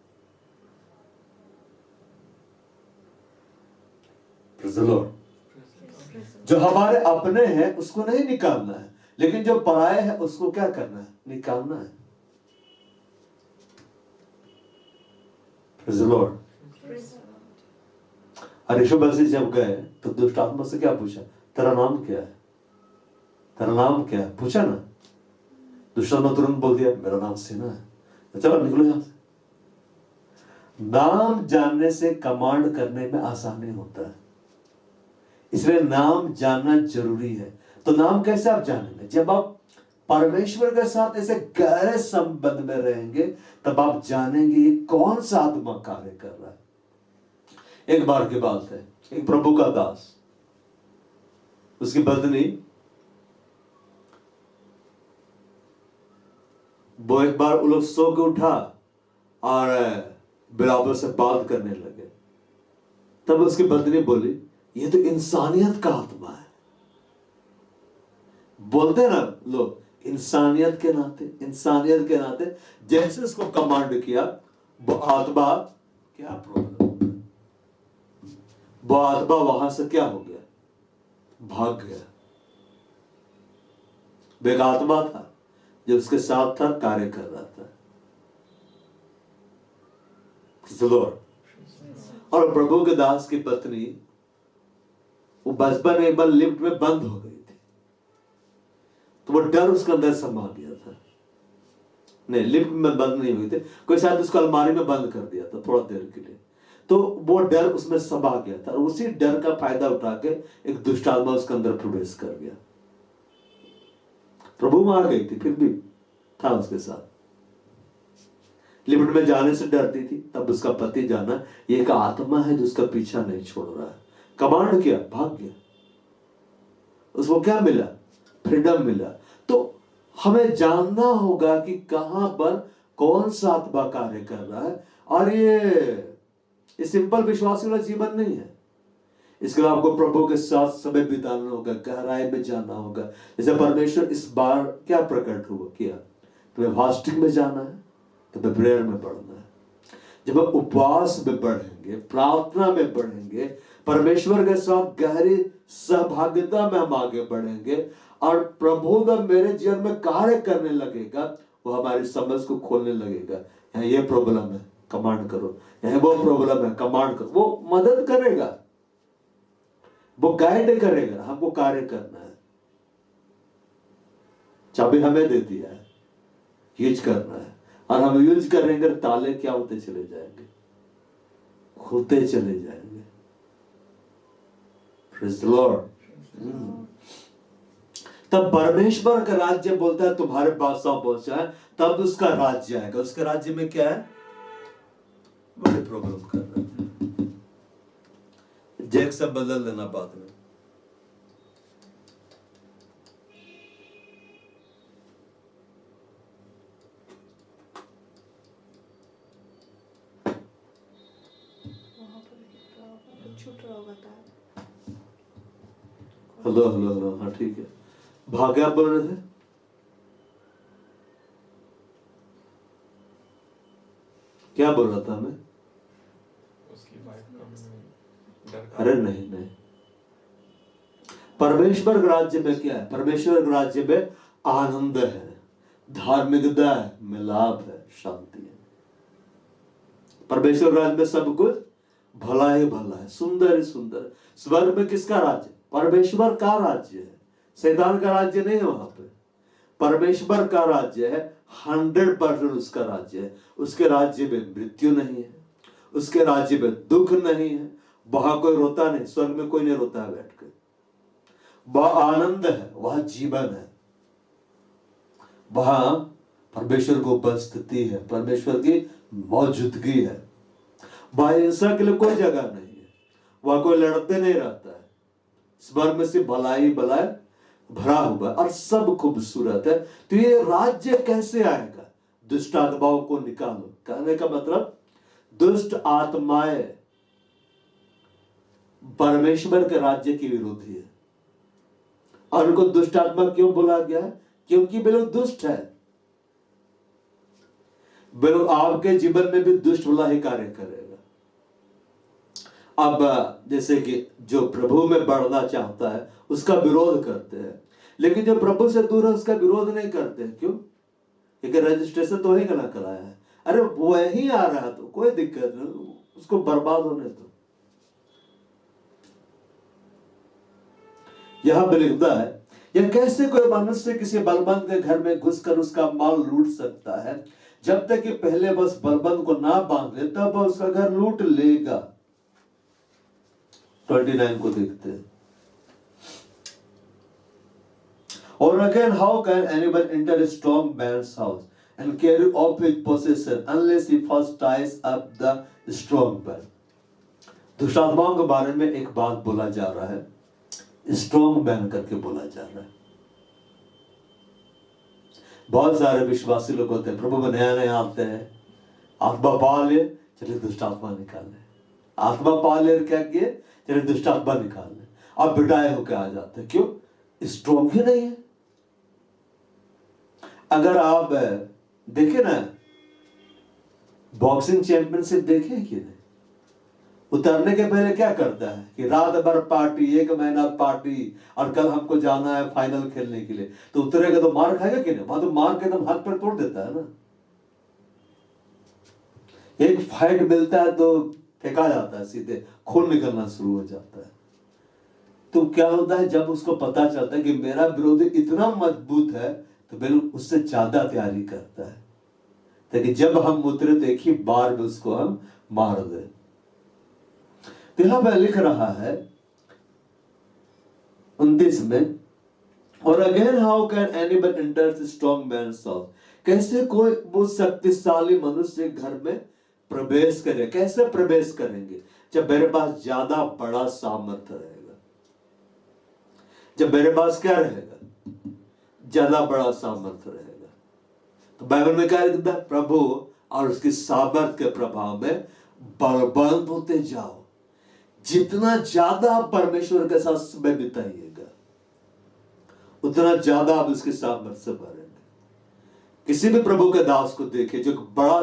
Praise the Lord। जो हमारे अपने हैं उसको नहीं निकालना है, लेकिन जो पराये हैं उसको क्या करना है? निकालना है। Praise the Lord। और यीशु मसीह जब गए तो दुष्ट आत्मा से क्या पूछा? तेरा नाम क्या है? तेरा नाम क्या है? पूछा ना। दुष्ट आत्मा तुरंत बोल दिया मेरा नाम सीना है, तो चलो निकलो यहां से। नाम जानने से कमांड करने में आसानी होता है, इसलिए नाम जानना जरूरी है। तो नाम कैसे आप जानेंगे? जब आप परमेश्वर के साथ ऐसे गहरे संबंध में रहेंगे, तब आप जानेंगे ये कौन सा आत्मा कार्य कर रहा है। एक बार की बात है, एक प्रभु का दास, उसकी पत्नी, वो एक बार उलट सो के उठा और बिलावल से बात करने लगे। तब उसकी पत्नी बोली ये तो इंसानियत का आत्मा है। बोलते ना लोग, इंसानियत के नाते जैसे उसको कमांड किया, वो आत्मा क्या प्रॉब्लम, वो आत्मा वहां से क्या हो गया? भाग गया। वो एक आत्मा था जो उसके साथ था, कार्य कर रहा था। और प्रभु के दास की पत्नी वो बचपन में एक बार लिफ्ट में बंद हो गई थी, तो वो डर उसके अंदर समा गया था। नहीं, लिफ्ट में बंद नहीं हुई थी, कोई शायद उसको अलमारी में बंद कर दिया था थोड़ा देर के लिए, तो वो डर उसमें समा गया था। और उसी डर का फायदा उठा के एक दुष्ट आत्मा उसके अंदर प्रवेश कर गया। प्रभु मार गई थी, फिर भी था उसके साथ। लिफ्ट में जाने से डरती थी, तब उसका पति जाना ये एक आत्मा है जो उसका पीछा नहीं छोड़ रहा है। कमांड किया, भाग गया। उसको क्या मिला? फ्रीडम मिला। तो हमें जानना होगा कि कहां पर कौन सा आत्मा कार्य कर रहा है। और ये सिंपल विश्वास वाला जीवन नहीं है। इसके लिए आपको प्रभु के साथ समय बिताना होगा, गहराई में जाना होगा। जैसे परमेश्वर इस बार क्या प्रकट हुआ किया, तुम्हें फास्टिंग में जाना है, तुम्हें प्रेयर में बढ़ना है। जब आप उपवास में बढ़ेंगे, प्रार्थना में बढ़ेंगे, परमेश्वर के साथ गहरी सहभागिता में हम आगे बढ़ेंगे, और प्रभु जब मेरे जीवन में कार्य करने लगेगा, वो हमारी समझ को खोलने लगेगा। यहाँ ये प्रॉब्लम है, कमांड करो। यहाँ वो प्रॉब्लम है, कमांड करो। वो मदद करेगा, वो गाइड करेगा, हमको कार्य करना है। चाबी हमें दे दिया है, यूज करना है, और हम यूज करेंगे, ताले क्या होते चले जाएंगे, खुलते चले जाएंगे। Praise the Lord। तब परमेश्वर का राज्य बोलता है तुम्हारे पास सब पहुंचा है, तब उसका राज्य आएगा। उसके राज्य में क्या है? बड़े प्रॉब्लम कर रहा है। जैक सब बदल देना बाद में। छूट रहा होगा तार। हेलो हेलो हेलो, हाँ ठीक है। भाग्य आप बोल रहे थे? क्या बोल रहा था हमें? उसकी वाइफ का डर। अरे नहीं नहीं, परमेश्वर के राज्य में क्या है? परमेश्वर के राज्य में आनंद है, धार्मिकता में लाभ है, शांति है। परमेश्वर राज्य में सब कुछ भला ही भला है, सुंदर ही सुंदर। स्वर्ग में किसका राज्य? परमेश्वर का राज्य है, शैतान का राज्य नहीं है वहां पे। परमेश्वर का राज्य है, 100% उसका राज्य है। उसके राज्य में मृत्यु नहीं है, उसके राज्य में दुख नहीं है, वहां कोई रोता नहीं। स्वर्ग में कोई नहीं रोता है बैठ के, वह आनंद है, वह जीवन है, वहां परमेश्वर की उपस्थिति है, परमेश्वर की मौजूदगी है। वहां हिंसा के लिए कोई जगह नहीं है, वहां कोई लड़ते नहीं रहता है। स्वर्ग में से भलाई भलाई भरा हुआ है और सब खूबसूरत है। तो ये राज्य कैसे आएगा? दुष्ट आत्माओं को निकालो। कहने का मतलब दुष्ट आत्माएं परमेश्वर के राज्य की विरोधी है। और उनको दुष्ट आत्मा क्यों बोला गया है? क्योंकि वे लोग दुष्ट है। वे लोग आपके जीवन में भी दुष्ट वाला ही कार्य करेगा। अब जैसे कि जो प्रभु में बढ़ना चाहता है उसका विरोध करते हैं, लेकिन जो प्रभु से दूर है उसका विरोध नहीं करते। क्यों? क्योंकि रजिस्ट्रेशन तो वही करना कराया है। अरे वही आ रहा है तो कोई दिक्कत नहीं, उसको बर्बाद होने दो। यहां पे लिखता है, यह कैसे कोई मनुष्य किसी बलवंत के घर में घुसकर उसका माल लूट सकता है? जब तक कि पहले बस बलवंत को ना बांध ले तब वह उसका घर लूट लेगा। 29 को देखते हैं। Or again, how can anyone enter a strong man's house and carry off his possession unless he first ties up the strong man? दुष्ट आत्माओं के बारे में एक बात बोला जा रहा है, स्ट्रॉन्ग मैन करके बोला जा रहा है। बहुत सारे विश्वासी लोग होते हैं, प्रभु में नया नया आते हैं, आत्मा पा ले, चलिए दुष्ट आत्मा निकाल ले। आत्मा पा ले क्या किए? चलिए दुष्ट आत्मा निकाल ले। अब बिटाए होकर आ जाते हैं। क्यों? स्ट्रॉन्ग ही नहीं है। अगर आप देखे ना, बॉक्सिंग चैंपियनशिप देखे कि नहीं, उतरने के पहले क्या करता है कि रात भर पार्टी, 1 महीना पार्टी, और कल हमको जाना है फाइनल खेलने के लिए। तो उतरेगा तो मार खाएगा कि नहीं? वहां तो मार के एकदम हाथ पर तोड़ देता है ना। एक फाइट मिलता है तो फेंका जाता है, सीधे खून निकलना शुरू हो जाता है। तो क्या होता है, जब उसको पता चलता है कि मेरा विरोधी इतना मजबूत है तो बिल्कुल उससे ज्यादा तैयारी करता है ताकि जब हम उतरे तो एक ही बार में उसको हम मार दें। तो यहां पर लिख रहा है 29 में, और again how can anyone enter the strong man's house? कैसे कोई वो शक्तिशाली मनुष्य घर में प्रवेश करे? कैसे प्रवेश करेंगे? जब मेरे पास ज्यादा बड़ा सामर्थ्य रहेगा। जब मेरे पास क्या रहेगा? ज्यादा बड़ा सामर्थ्य रहेगा। तो बाइबल में क्या लिखता है? प्रभु और उसकी सामर्थ्य के प्रभाव में बलवंत होते जाओ। जितना ज्यादा आप परमेश्वर के साथ समय बिताइएगा उतना ज्यादा आप उसके सामर्थ्य से भरेंगे। किसी भी प्रभु के दास को देखिए जो बड़ा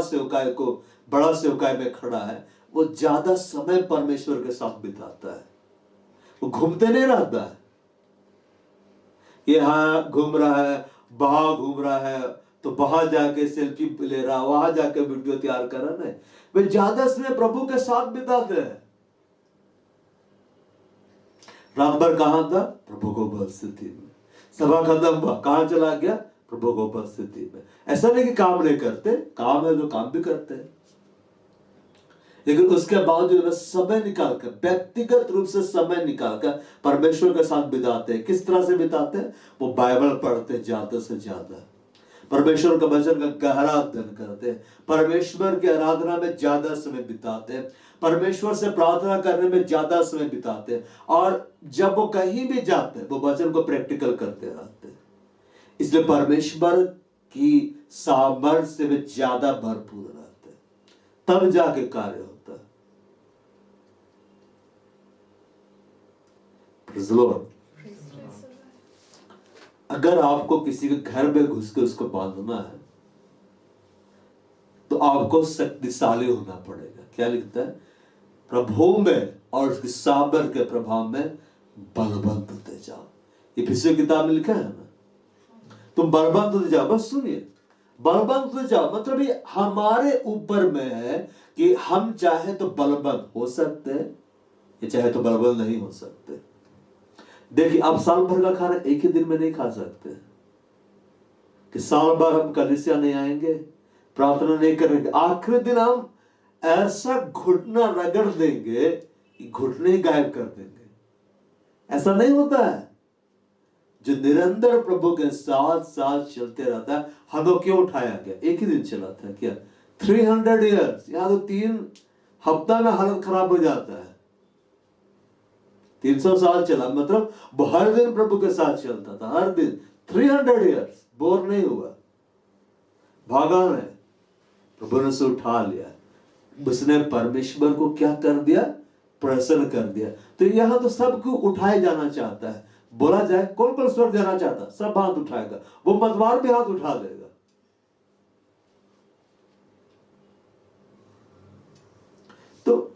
सेवकाई में खड़ा है, वो ज्यादा समय परमेश्वर के साथ बिताता है। वो घूमते नहीं रहता है, यहाँ घूम रहा है, वहां घूम रहा है, तो वहां जाके सेल्फी ले रहा, वहां जाके वीडियो तैयार कर रहा है। वे ज्यादा समय प्रभु के साथ बिताते हैं। रात भर कहां था? प्रभु को उपस्थिति में। सभा खत्म हुआ, कहां चला गया? प्रभु को उपस्थिति में। ऐसा नहीं कि काम नहीं करते, काम है तो काम भी करते हैं, लेकिन उसके बावजूद समय निकालकर, व्यक्तिगत रूप से समय निकालकर परमेश्वर के साथ बिताते हैं। किस तरह से बिताते हैं? वो बाइबल पढ़ते हैं ज्यादा से ज्यादा, परमेश्वर का वचन का गहरा अध्ययन करते हैं, परमेश्वर की आराधना में ज्यादा समय बिताते हैं, परमेश्वर से प्रार्थना करने में ज्यादा समय बिताते हैं, और जब वो कहीं भी जाते हैं वो वचन को प्रैक्टिकल करते रहते हैं। इसलिए परमेश्वर की सामर्थ्य में ज्यादा भरपूर रहते हैं, तब जाके कार्य होता है। Praise the Lord। अगर आपको किसी के घर में घुस के उसको बांधना है तो आपको शक्तिशाली होना पड़ेगा। क्या लिखता है? प्रभु में और उसकी सामर्थ्य के प्रभाव में बलवंत होते जाओ। ये फिर किताब में लिखा है ना, तुम बलवंत होते जाओ। बस सुनिए, बलवंत हो जाओ, मतलब ये हमारे ऊपर में है कि हम चाहे तो बलवंत हो सकते हैं, ये चाहे तो बलवंत नहीं हो सकते। देखिए, आप साल भर का खाना एक ही दिन में नहीं खा सकते कि साल भर हम कलीसिया नहीं आएंगे, प्रार्थना नहीं करेंगे, आखिरी दिन हम ऐसा घुटना रगड़ देंगे कि घुटने ही गायब कर देंगे। ऐसा नहीं होता है। जो निरंतर प्रभु के साथ साथ चलते रहता है, हमें क्यों उठाया गया? एक ही दिन चला था क्या? 300 ईयर्स, यहाँ तो 3 हफ्ता में हालत खराब हो जाता है। 300 साल चला, मतलब वो हर दिन प्रभु के साथ चलता था, हर दिन 300 ईयर्स, बोर नहीं हुआ, भागा नहीं। प्रभु ने उसे उठा लिया, उसने परमेश्वर को क्या कर दिया? प्रसन्न कर दिया। तो यहां तो सबको उठाया जाना चाहता है। बोला जाए कौन कौन स्वर्ग जाना चाहता? सब हाथ उठाएगा, वो मतवार भी हाथ उठा देगा। तो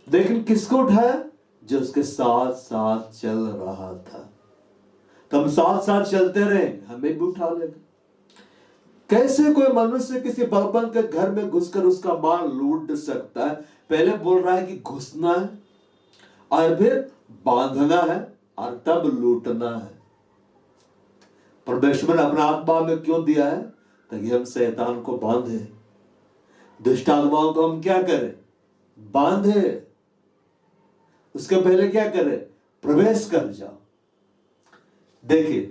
लेकिन किसको उठाया? जो उसके साथ साथ चल रहा था। तो हम साथ साथ चलते रहे, हमें भी उठा लेगा। कैसे कोई मनुष्य किसी बलवंत के घर में घुसकर उसका माल लूट सकता है? पहले बोल रहा है कि घुसना है और फिर बांधना है और तब लूटना है। परमेश्वर ने अपना आत्मा में क्यों दिया है? ताकि हम शैतान को बांधे, दुष्ट आत्माओं को हम क्या करें? बांधे। उसके पहले क्या करें? प्रवेश कर जाओ। देखिए,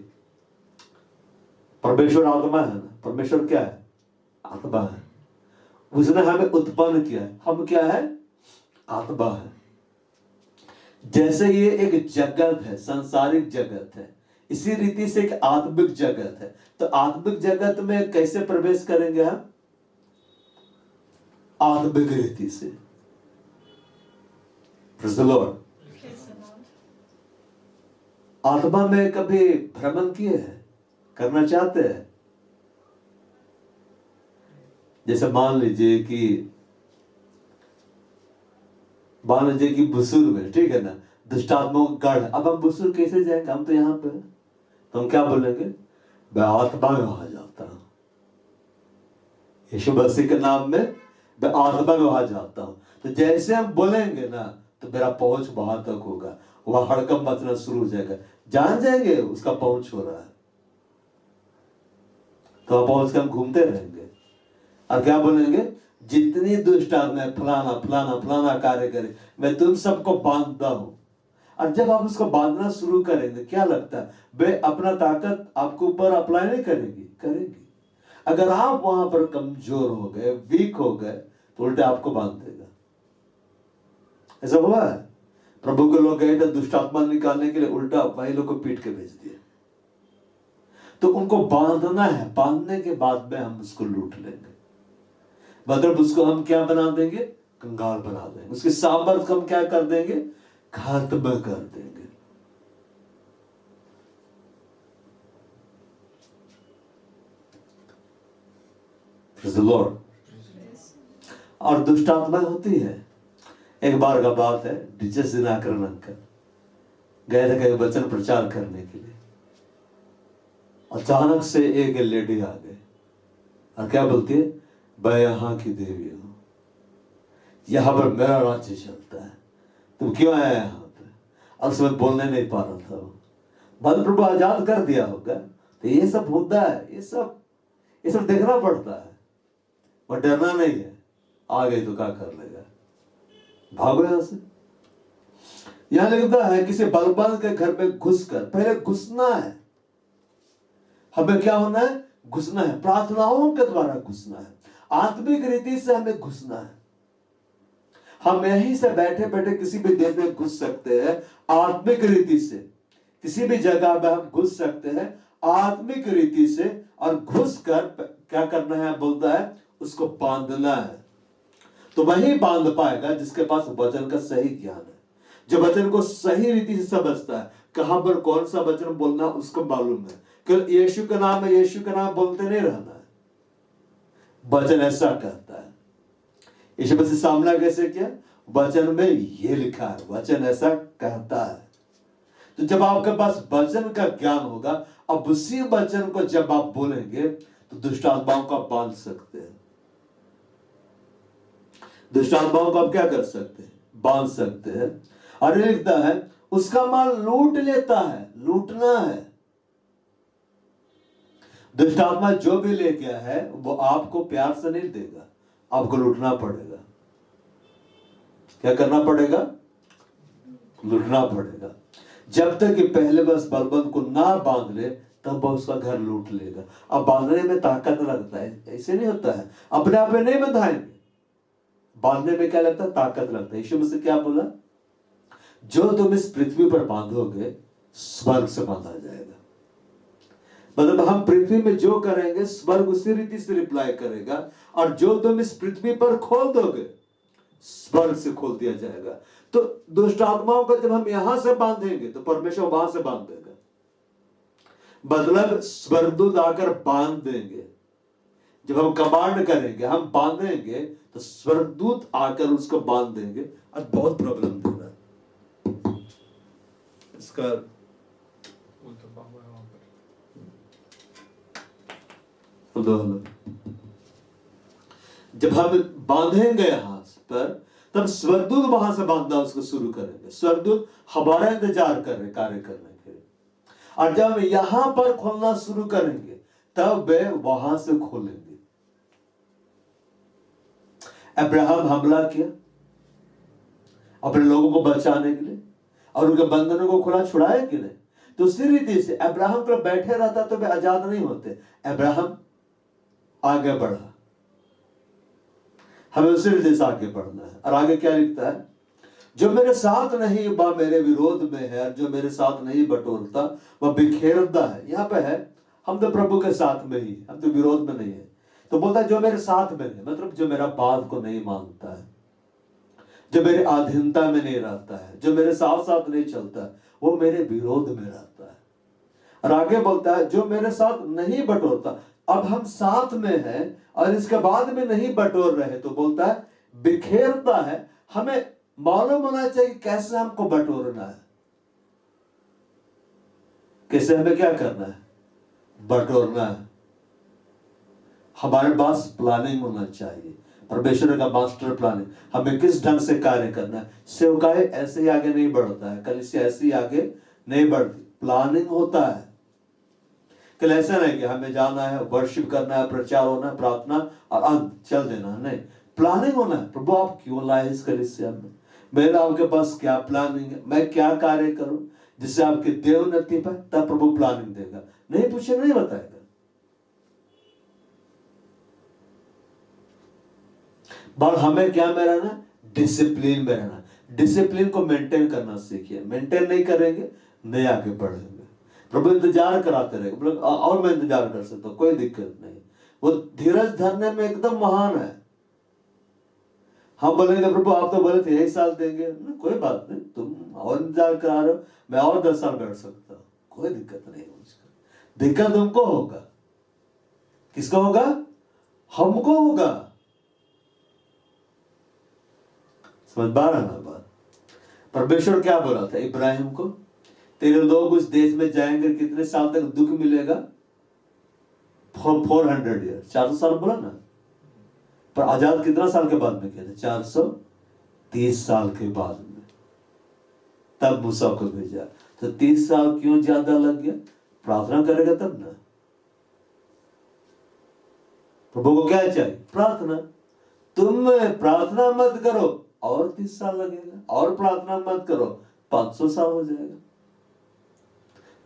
परमेश्वर आत्मा है ना। परमेश्वर क्या है? आत्मा है। उसने हमें उत्पन्न किया है। हम क्या है? आत्मा है। जैसे ये एक जगत है, सांसारिक जगत है, इसी रीति से एक आत्मिक जगत है। तो आत्मिक जगत में कैसे प्रवेश करेंगे हम? आत्मिक रीति से। Praise the Lord। आत्मा में कभी भ्रमण किए हैं? करना चाहते हैं? जैसे मान लीजिए कि बुसुर में, ठीक है ना, दुष्टात्माओं का गढ़। अब हम बुसुर कैसे जाएंगे? हम तो यहाँ पे, तो हम क्या बोलेंगे? मैं आत्मा में वहां जाता हूं, यीशु मसीह के नाम में मैं आत्मा में वहां जाता हूं। तो जैसे हम बोलेंगे ना, तो मेरा पहुंच वहां तक होगा, वहां हड़कंप मचना शुरू हो जाएगा, जान जाएंगे उसका पहुंच हो रहा है। तो वहां पहुंच कर हम घूमते रहेंगे और क्या बोलेंगे? जितनी दुष्ट आत्माएं फलाना फलाना फलाना कार्य करे, मैं तुम सबको बांधता हूं। और जब आप उसको बांधना शुरू करेंगे, क्या लगता है? वे अपना ताकत आपके ऊपर अप्लाई नहीं करेगी। अगर आप वहां पर कमजोर हो गए, वीक हो गए, तो उल्टे आपको बांध देगा। ऐसा हुआ है। प्रभु के लोग गए थे दुष्ट आत्मा निकालने के लिए, उल्टा वही लोग को पीट के भेज दिया। तो उनको बांधना है, बांधने के बाद में हम उसको लूट लेंगे। मतलब उसको हम क्या बना देंगे? कंगाल बना देंगे। उसके सामर्थ्य को हम क्या कर देंगे? खत्म कर देंगे। Praise the Lord। और दुष्ट आत्मा होती है। एक बार का बात है, डीचेस दिनाकरन अंकल गए थे कहीं वचन प्रचार करने के लिए। अचानक से एक लेडी आ गई और क्या बोलती है? मैं यहाँ की देवी हूं, यहाँ पर मेरा राज्य चलता है, तुम क्यों आया यहाँ पे? और उसमें बोलने नहीं पा रहा था। बल प्रभु आजाद कर दिया होगा। तो ये सब होता है, ये सब देखना पड़ता है, और डरना नहीं है। आ गई तो क्या कर लेगा? भागो यहां से। यहां लिखता है किसी बलवान के घर में घुसकर, पहले घुसना है। हमें क्या होना है? घुसना है। प्रार्थनाओं के द्वारा घुसना है, आत्मिक रीति से हमें घुसना है। हम यहीं से बैठे बैठे किसी भी देश में घुस सकते हैं, आत्मिक रीति से। किसी भी जगह में हम घुस सकते हैं आत्मिक रीति से, और घुस कर क्या करना है? बोलता है उसको बांधना है। तो वही बांध पाएगा जिसके पास वचन का सही ज्ञान है, जो वचन को सही रीति से समझता है, कहां पर कौन सा वचन बोलना उसको मालूम है। केवल यीशु का नाम है, यीशु का नाम बोलते नहीं रहना है। वचन ऐसा कहता है। यीशु मसीह सामना कैसे किया? वचन में ये लिखा है, वचन ऐसा कहता है। तो जब आपके पास वचन का ज्ञान होगा, अब उसी वचन को जब आप बोलेंगे, तो दुष्ट आत्माओं को आप बांध सकते हैं। दुष्ट आत्माओं को आप क्या कर सकते हैं? बांध सकते हैं। और ये लिखता है उसका माल लूट लेता है, लूटना है। दुष्ट आत्मा जो भी ले गया है वो आपको प्यार से नहीं देगा, आपको लूटना पड़ेगा। क्या करना पड़ेगा? लूटना पड़ेगा। जब तक कि पहले बस बलबंद को ना बांध ले तब वह उसका घर लूट लेगा। अब बांधने में ताकत लगता है, ऐसे नहीं होता है, अपने आप में नहीं बंधाएंगे। बांधने में क्या लगता है? ताकत लगता है। यीशु मसीह क्या बोला? जो तुम इस पृथ्वी पर बांधोगे स्वर्ग से बांधा जाएगा। मतलब हम पृथ्वी में जो करेंगे स्वर्ग उसी रीति से रिप्लाई करेगा, और जो तुम इस पृथ्वी पर खोल दोगे स्वर्ग से खोल दिया जाएगा। तो दुष्ट आत्माओं को जब हम यहां से बांधेंगे तो परमेश्वर वहां से बांध देगा। मतलब स्वर्गदूत आकर बांध देंगे। जब हम कमांड करेंगे, हम बांधेंगे, तो स्वर्गदूत आकर उसको बांध देंगे और बहुत प्रॉब्लम देगा। इसका तो बाबू है वहां पर। जब हम बांधेंगे यहां पर, तब स्वर्गदूत वहां से बांधना उसको शुरू करेंगे। स्वर्गदूत हमारा इंतजार कर रहे कार्य करने के लिए। और जब हम यहां पर खोलना शुरू करेंगे तब वे वहां से खोलेंगे। अब्राहम हमला किया अपने लोगों को बचाने के लिए और उनके बंधनों को खुला छुड़ाया कि नहीं? तो उसी रीति से अब्राहम पर बैठे रहता तो वे आजाद नहीं होते। अब्राहम आगे बढ़ा, हमें उसी रीति से आगे बढ़ना है। और आगे क्या लिखता है? जो मेरे साथ नहीं वह मेरे विरोध में है, और जो मेरे साथ नहीं बटोरता वह बिखेरता है। यहाँ पे है हम तो प्रभु के साथ में ही, हम तो विरोध में नहीं है। तो बोलता है जो मेरे साथ में है, मतलब जो मेरा बात को नहीं मानता है, जो मेरे अधीनता में नहीं रहता है, जो मेरे साथ साथ नहीं चलता है, वो मेरे विरोध में रहता है। और आगे बोलता है जो मेरे साथ नहीं बटोरता। अब हम साथ में हैं और इसके बाद में नहीं बटोर रहे, तो बोलता है बिखेरता है। हमें मालूम होना चाहिए कैसे हमको बटोरना है, कैसे हमें क्या करना है, बटोरना है। हमारे पास प्लानिंग होना चाहिए, परमेश्वर का मास्टर प्लानिंग। हमें किस ढंग से कार्य करना है। सेवकाई ऐसे ही आगे नहीं बढ़ता है, कलीसिया ऐसे ही आगे नहीं बढ़ती, प्लानिंग होता है। कल ऐसा नहीं कि हमें जाना है, वर्शिप करना है, प्रचार होना है, प्रार्थना और अंत चल देना है, नहीं, प्लानिंग होना है। प्रभु आप क्यों लाए इस कलीसिया में, मेरा आपके पास क्या प्लानिंग है, मैं क्या कार्य करूं जिससे आपके देवोन्नति पाए, तब प्रभु प्लानिंग देगा। नहीं पूछे नहीं बताएगा। पर हमें क्या में रहना? डिसिप्लिन में रहना। डिसिप्लिन को मेंटेन करना सीखिए। मेंटेन नहीं करेंगे नहीं आगे बढ़ेंगे। प्रभु इंतजार कराते रहेंगे, और मैं इंतजार कर सकता हूं, कोई दिक्कत नहीं। वो धीरज धरने में एकदम महान है। हम बोलेंगे प्रभु आप तो बोले थे यही साल देंगे, कोई बात नहीं, तुम और इंतजार करा रहे हो, मैं और 10 साल बैठ सकता हूं, कोई दिक्कत नहीं है मुझको। दिक्कत तुमको होगा। किसको होगा? हमको होगा। समझ पा रहा ना बात? परमेश्वर क्या बोला था इब्राहिम को? तेरे लोग उस देश में जाएंगे, कितने साल तक दुख मिलेगा? 400 ईयर, 400 साल बोला ना। पर आजाद कितना साल के बाद में किया था? 430 साल के बाद में तब मूसा को भेजा। तो 30 साल क्यों ज्यादा लग गया? प्रार्थना करेगा तब ना। प्रभु को क्या चाहिए? प्रार्थना। तुम प्रार्थना मत करो और 30 साल लगेगा, और प्रार्थना मत करो 500 साल हो जाएगा।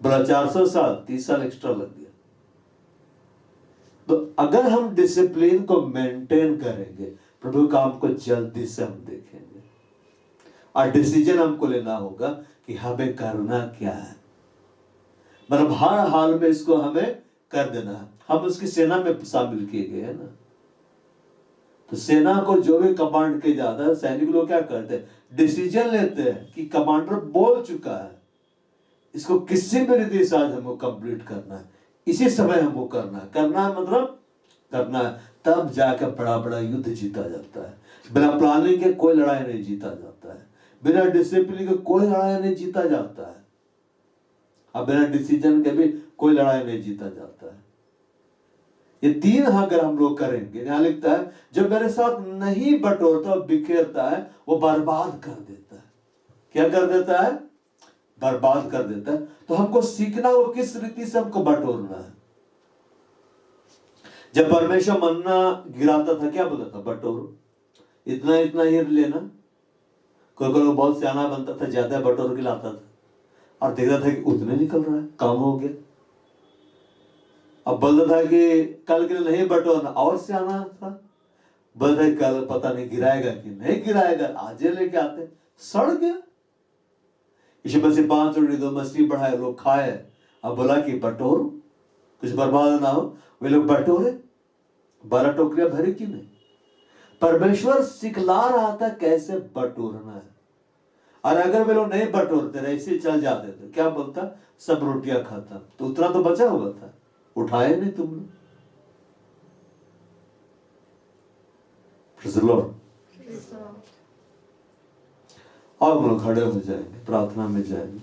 बोला 400 साल, 30 साल एक्स्ट्रा लग गया। तो अगर हम डिसिप्लिन को मेंटेन करेंगे, प्रभु काम को जल्दी से हम देखेंगे। और डिसीजन हमको लेना होगा कि हमें करना क्या है। मतलब हर हाल में इसको हमें कर देना है। हम उसकी सेना में शामिल किए गए हैं ना, तो सेना को जो भी कमांड किया जाता है, सैनिक लोग क्या करते हैं? डिसीजन लेते हैं कि कमांडर बोल चुका है, इसको किसी भी रीति से आज हमको कंप्लीट करना है, इसी समय हमको करना है। करना है मतलब करना है, तब जाकर बड़ा बड़ा युद्ध जीता जाता है। बिना प्लानिंग के कोई लड़ाई नहीं जीता जाता है, बिना डिसिप्लिन के कोई लड़ाई नहीं जीता जाता है, अब बिना डिसीजन के भी कोई लड़ाई नहीं जीता जाता है। ये 3 अगर हम लोग करेंगे, यहाँ लिखता है जो मेरे साथ नहीं बटोरता बिखेरता है वो बर्बाद कर देता है। क्या कर देता है? बर्बाद कर देता है। तो हमको सीखना वो किस रीति से हमको बटोरना है। जब परमेश्वर मन्ना गिराता था क्या बोलता था? बटोरो, इतना इतना ही लेना। कोई कोई बहुत सियाना बनता था, ज्यादा बटोर के लाता था और देखता था कि उतने निकल रहा है, काम हो गया। अब बोलता था कि कल के लिए नहीं बटोरना, और सियाना था बोलता है कल पता नहीं गिराएगा कि नहीं गिराएगा, आज लेके आते, सड़ गया। यीशु मसीह 5 रोटी 2 मछली बढ़ाए, लोग खाए। अब बोला कि बटोरो, कुछ बर्बाद ना हो। वे लोग बटोरे, 12 टोकरियां भरी कि नहीं। परमेश्वर सिखला रहा था कैसे बटोरना है। और अगर वे लोग नहीं बटोरते, ऐसे चल जाते थे, क्या बोलता? सब रोटियां खाता, तो उतना तो बचा हुआ था, उठाए नहीं तुम लोग। और हम लोग खड़े हो जाएंगे, प्रार्थना में जाएंगे।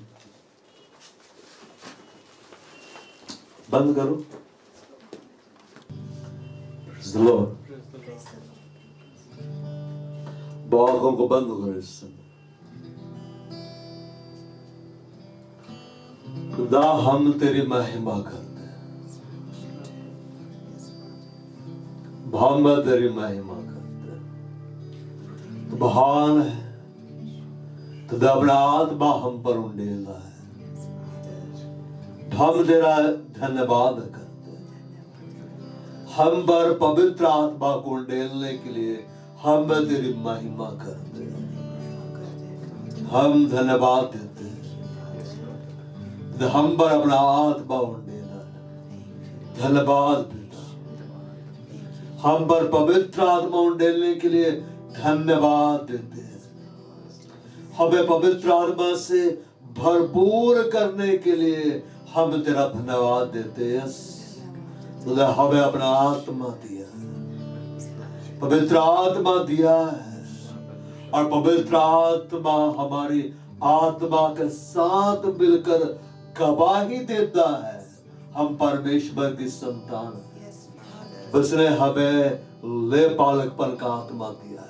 बंद करो, आंखों को बंद करो इस समय। खुदा हम तेरी महिमा करते हैं, हम तेरी महिमा करते हैं। तू महान है, तू अपना आत्मा हम पर उंडेला है। हम तेरा धन्यवाद करते हैं। हम पर पवित्र आत्मा को उंडेलने के लिए हम तेरी महिमा करते हैं, हम धन्यवाद देते हैं। हम पर अपना आत्मा उंडेला है, धन्यवाद पिता। हम पर पवित्र आत्मा उंडेलने के लिए धन्यवाद देते हैं। हमें पवित्र आत्मा से भरपूर करने के लिए हम तेरा धन्यवाद देते हैं। तूने हमें अपना आत्मा दिया, पवित्र आत्मा दिया है, और पवित्र आत्मा हमारी आत्मा के साथ मिलकर गवाही देता है हम परमेश्वर की संतान हैं। उसने हमें ले पालकपन का आत्मा दिया है,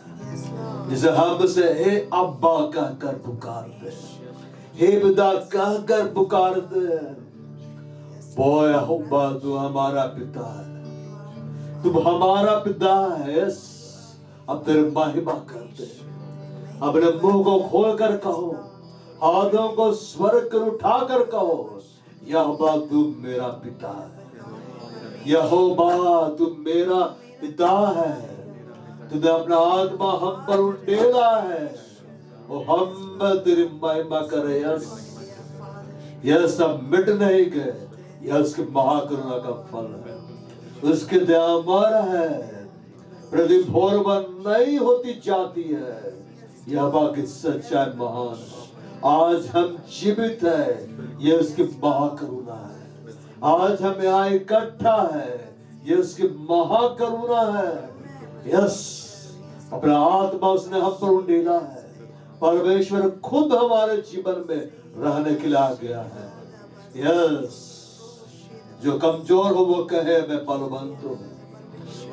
जिसे हमसे हे अब्बा कहकर पुकारते हैं, हे पिता कहकर पुकारते हैं। बोय अब्बा तू हमारा पिता है, तुम हमारा पिता है। अब तेरे महिमा करते हैं। अपने मुंह को खोलकर कहो, हाथों को स्वर्ग कर उठाकर कहो, यहोवा तुम मेरा पिता है, यहोवा तुम मेरा पिता है। तुमने अपना आत्मा हम पर उंडेला है, और हम तेरी महिमा करे। यह सब मिट नहीं गए, यह उसके महाकरुणा का फल है, उसके दया अमर है, प्रति भोर नहीं होती जाती है। यह बाकी सच्चाई महान है। आज हम जीवित है, यह उसकी महाकरुणा है। आज हम यहाँ इकट्ठा है, यह उसकी महाकरुणा है। यस, अपना आत्मा उसने हम पर उंडेला है। परमेश्वर खुद हमारे जीवन में रहने के लिए आ गया है। यस, जो कमजोर हो वो कहे मैं बलवंत हूँ,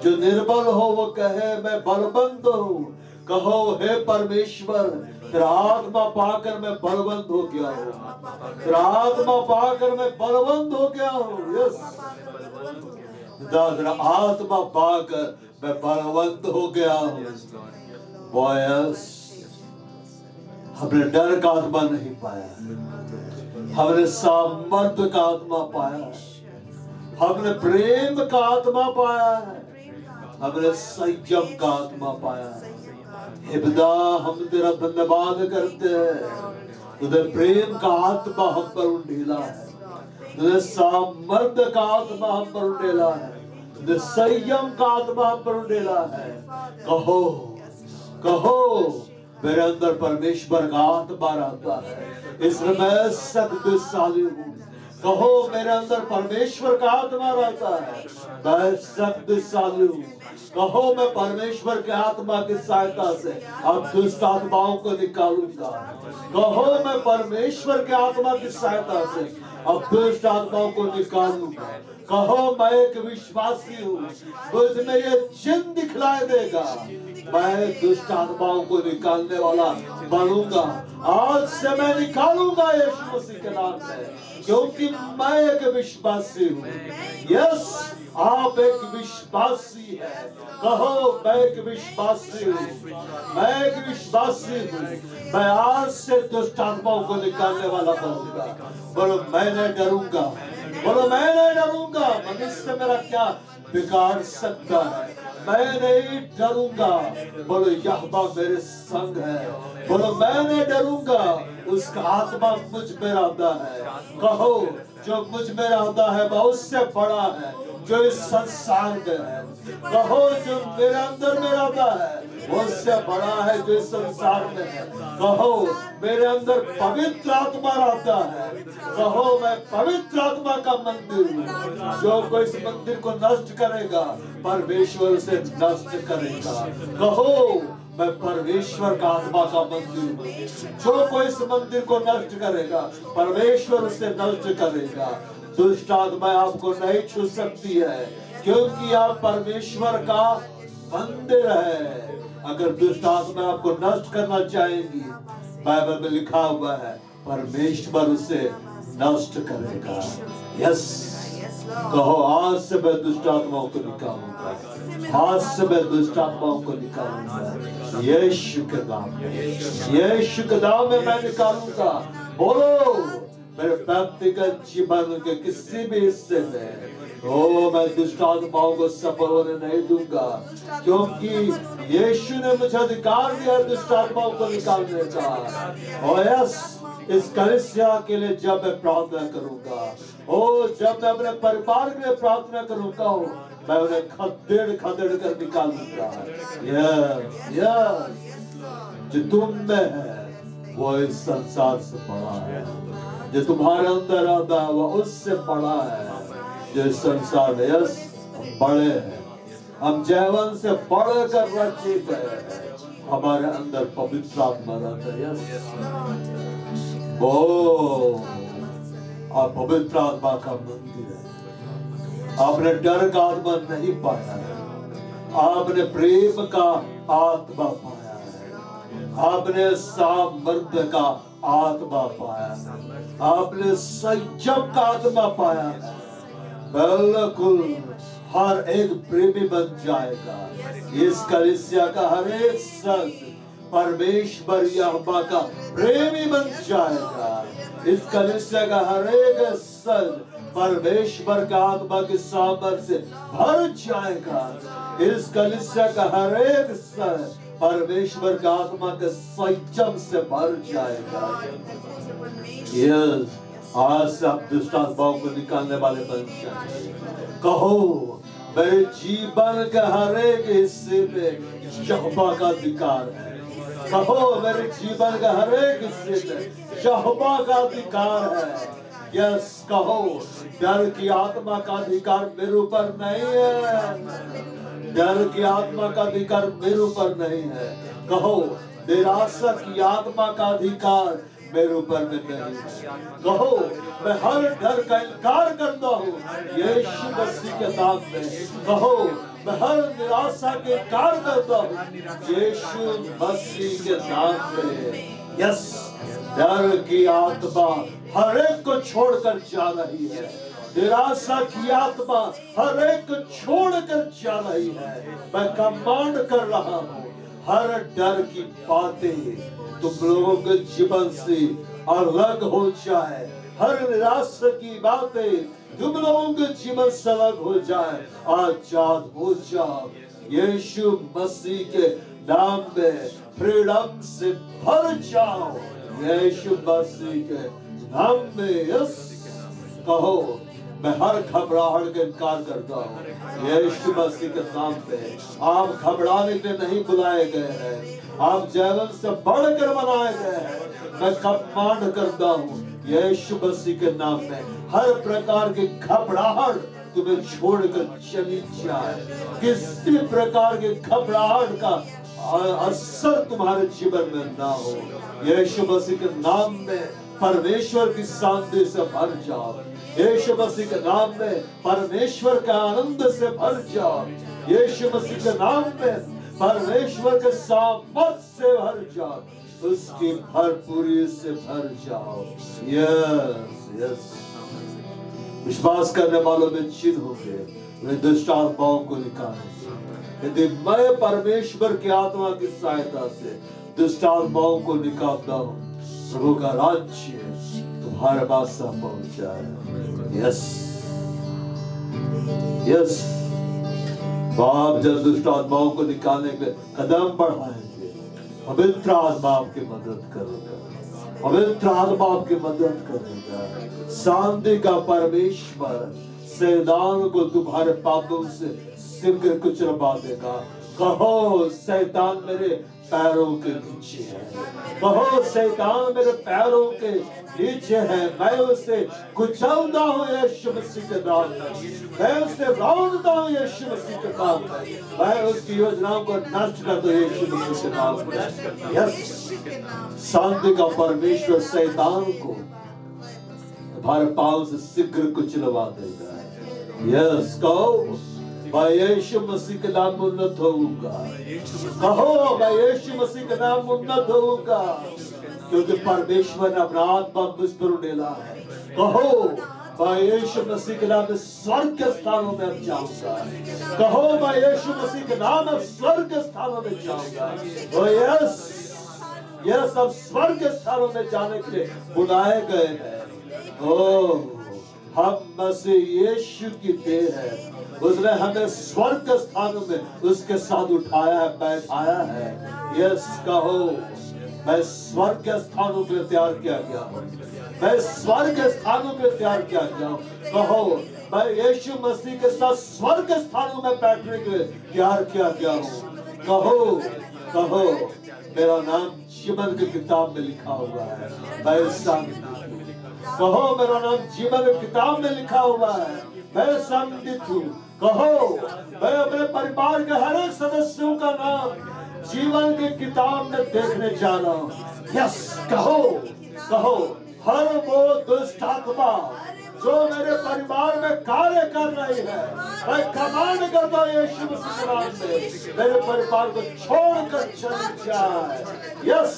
जो निर्बल हो वो कहे मैं बलवंत हूँ। कहो हे परमेश्वर, तेरा आत्मा पाकर मैं बलवंत हो गया हूँ, तेरा आत्मा पाकर मैं बलवंत हो गया हूँ। यस, तेरा आत्मा पाकर मैं बलवंत हो गया हूँ। बॉयस, हमने डर का आत्मा नहीं पाया, हमने सामर्थ्य का आत्मा पाया, हमने प्रेम का आत्मा पाया है, हमने संयम का आत्मा पाया है। हे पिता, हम तेरा धन्यवाद करते हैं। तुझे प्रेम का आत्मा हम पर उंडेला है, तुझे सामर्थ्य का आत्मा हम पर उंडेला है, तुझे संयम का आत्मा हम पर उंडेला है। कहो कहो, मेरे अंदर परमेश्वर का आत्मा रहता है, इसलिए मैं शक्तिशाली हूँ। कहो, मेरे अंदर परमेश्वर का आत्मा रहता है, मैं शक्तिशाली हूँ। कहो, मैं परमेश्वर के आत्मा की सहायता से अब दुष्ट आत्माओं को निकालूंगा। कहो, मैं परमेश्वर के आत्मा की सहायता से अब दुष्ट आत्माओं को निकालूंगा। कहो मैं एक विश्वासी हूँ, मुझ में ये चिन्ह दिखलाई देगा। मैं दुष्ट आत्माओं को निकालने वाला बनूंगा। आज से मैं निकालूंगा यीशु मसीह के नाम में, क्योंकि मैं एक विश्वासी हूँ। यस, आप एक विश्वासी है। कहो मैं एक विश्वासी हूँ, मैं एक विश्वासी हूँ। मैं आज से दुष्ट आत्माओं को निकालने वाला बनूंगा। बोलो मैं नहीं डरूंगा, बोलो मैं नहीं डरूंगा। मनुष्य मेरा क्या बिगाड़ सकता है, मैं नहीं डरूंगा। बोलो यहोवा मेरे संग है। बोलो मैं नहीं डरूंगा, उसका आत्मा मुझ में रहता है। कहो जो मुझ में रहता है वह उससे बड़ा है जो इस संसार में है। कहो जो मेरे अंदर में रहता है वो उससे बड़ा है जो इस संसार में है। कहो मेरे अंदर पवित्र आत्मा रहता है। कहो मैं पवित्र आत्मा का मंदिर हूँ। जो कोई इस मंदिर को नष्ट करेगा परमेश्वर से नष्ट करेगा। कहो मैं परमेश्वर का आत्मा का मंदिर हूँ। जो कोई इस मंदिर को नष्ट करेगा परमेश्वर उसे नष्ट करेगा। दुष्ट आत्मा आपको नहीं छू सकती है, क्योंकि आप परमेश्वर का मंदिर है। अगर दुष्ट आत्मा आपको नष्ट करना चाहेंगी, बाइबल में लिखा हुआ है परमेश्वर उसे नष्ट करेगा। यस, कहो आज से मैं दुष्ट आत्माओं को निकालूंगा। आज से मैं दुष्ट आत्माओं को निकालूंगा यीशु के नाम में। यीशु के नाम में मैं निकालूंगा। बोलो मेरे व्यक्तिगत जीवन के किसी भी हिस्से में मैं दुष्ट आत्माओं को सफल होने नहीं दूंगा, क्योंकि यीशु ने मुझे अधिकार दिया दुष्ट आत्माओं को निकालने का। और यस, इस कलीसिया के लिए जब मैं प्रार्थना करूंगा, जब मैं अपने परिवार के लिए प्रार्थना करूंगा, मैं उन्हें खदेड़ खदेड़ कर निकालूंगा। जो तुम में है वो इस संसार से बड़ा है। जो तुम्हारे अंदर आता है वो उससे बड़ा है जो इस संसार में। यस, हम बड़े हैं, हम जीवन से बढ़कर रचित है। हमारे अंदर पवित्र आत्मा रहता है। यस, आप पवित्र आत्मा का मंदिर है। आपने डर का आत्मा नहीं पाया है, आपने प्रेम का आत्मा पाया है। आपने सामर्थ्य का आत्मा पाया है, आपने संयम का आत्मा पाया है। बिल्कुल हर एक प्रेमी बन जाएगा। इस कलीसिया का हर एक सदस्य परमेश्वर यहोवा का प्रेमी बन जाएगा। इस कलीसिया का हर एक सदस्य परमेश्वर का आत्मा के सामर्थ्य से भर जाएगा। इस कलीसिया का हर एक सदस्य परमेश्वर का आत्मा के संयम से भर जाएगा। यस, आज से आप दुष्ट आत्माओं को निकालने वाले बन जाएंगे। कहो मेरे जीवन के हर एक हिस्से में यहोवा का अधिकार है। कहो मेरे जीवन के हर एक हिस्से में यहोवा का अधिकार है। यस, कहो डर की आत्मा का अधिकार मेरे ऊपर नहीं है। डर की आत्मा का अधिकार मेरे ऊपर नहीं है। कहो निराशा की आत्मा का अधिकार मेरे ऊपर में नहीं है। कहो मैं हर डर का इनकार करता हूँ यीशु मसीह के नाम में। कहो मैं हर निराशा के इनकार करता हूँ यीशु मसीह के नाम में। यस, डर की आत्मा हर एक को छोड़कर जा रही है। निराशा की आत्मा हर एक को छोड़कर जा रही है। मैं कमांड कर रहा हूँ हर डर की बातें तुम लोगों के जीवन से अलग हो जाए। हर निराशा की बातें तुम लोगों के जीवन से अलग हो जाए, आजाद हो जाओ। यीशु मसीह के नाम में फ्रीडम से भर जाओ। यीशु मसीह के नाम में। यस, कहो मैं हर घबराहट का इनकार करता हूँ यीशु मसीह के नाम पे। आप घबराने के लिए नहीं बुलाए गए हैं, आप जीवन से बढ़कर बनाए गए हैं। मैं कमांड करता हूँ यीशु मसीह के नाम में हर प्रकार की घबराहट तुम्हें छोड़कर चली जाए। किसी प्रकार के घबराहट का असर तुम्हारे जीवन में ना हो। यीशु मसीह के नाम में परमेश्वर की शांति से भर जाओ। यीशु मसीह के नाम में परमेश्वर के आनंद से भर जाओ। यीशु मसीह के नाम में परमेश्वर के सामर्थ से भर जाओ, उसकी भरपूरी से भर जाओ। यस यस, विश्वास करने वालों में चिन्ह होंगे, वे दुष्ट आत्माओं को निकालेंगे। यदि मैं परमेश्वर की आत्मा की सहायता से दुष्ट आत्माओं को निकालता हूँ, प्रभु का राज्य तुम्हारे पास पहुंच जाए। यस यस, आप जब दुष्ट आत्माओं को निकालने के कदम बढ़ाएंगे, पवित्र आत्मा आपकी मदद करेगा, पवित्र आत्मा आपकी मदद करेगा। शांति का परमेश्वर शैतान को तुम्हारे पापों से सिर कुचलवा देगा। कहो शैतान मेरे पैरों के नीचे है, कहो शैतान मेरे पैरों के नीचे है, मैं उसे कुचलता हूँ यीशु मसीह के नाम में, मैं उसे रौंदता हूँ यीशु मसीह के नाम में, मैं उसकी योजनाओं को नष्ट कर दूं यीशु मसीह के नाम में। यस, शांति का परमेश्वर शैतान को तुम्हारे पांव से शीघ्र कुचलवा देगा। यस, कहो मैं यीशु मसीह के नाम में उन्नत होऊंगा, कहो मैं यीशु मसीह के नाम में उन्नत होऊंगा, क्योंकि परमेश्वर ने अपना आत्मा मुझ पर उड़ेला है। कहो मैं यीशु मसीह के नाम में स्वर्ग के स्थानों में अब जाऊंगा, कहो मैं यीशु मसीह के नाम में स्वर्ग के स्थानों में जाऊंगा। ओ यस यस, अब स्वर्ग के स्थानों में जाने के लिए बुलाए गए हैं। ओ हम मसीह यीशु की देह है, उसने हमें स्वर्ग के स्थानों में उसके साथ उठाया है, बैठाया है। यस, कहो मैं स्वर्ग के स्थानों के लिए तैयार किया गया हूँ, मैं स्वर्ग के स्थानों के लिए तैयार किया गया हूँ। कहो मैं यीशु मसीह के साथ स्वर्ग के स्थानों में बैठने के लिए तैयार किया गया हूँ। कहो कहो मेरा नाम जीवन की किताब में लिखा हुआ है, मैं शांति। कहो मेरा नाम जीवन की किताब में लिखा हुआ है, मैं संदिग्ध हूँ। कहो मैं अपने परिवार के हर एक सदस्यों का नाम जीवन की किताब में देखने जा रहा हूँ। यस, कहो कहो हर वो दुष्ट आत्मा जो मेरे परिवार में कार्य कर रही है, मैं कमांड करता हूँ यीशु मसीह के नाम में मेरे परिवार को छोड़कर चली जाए। यस,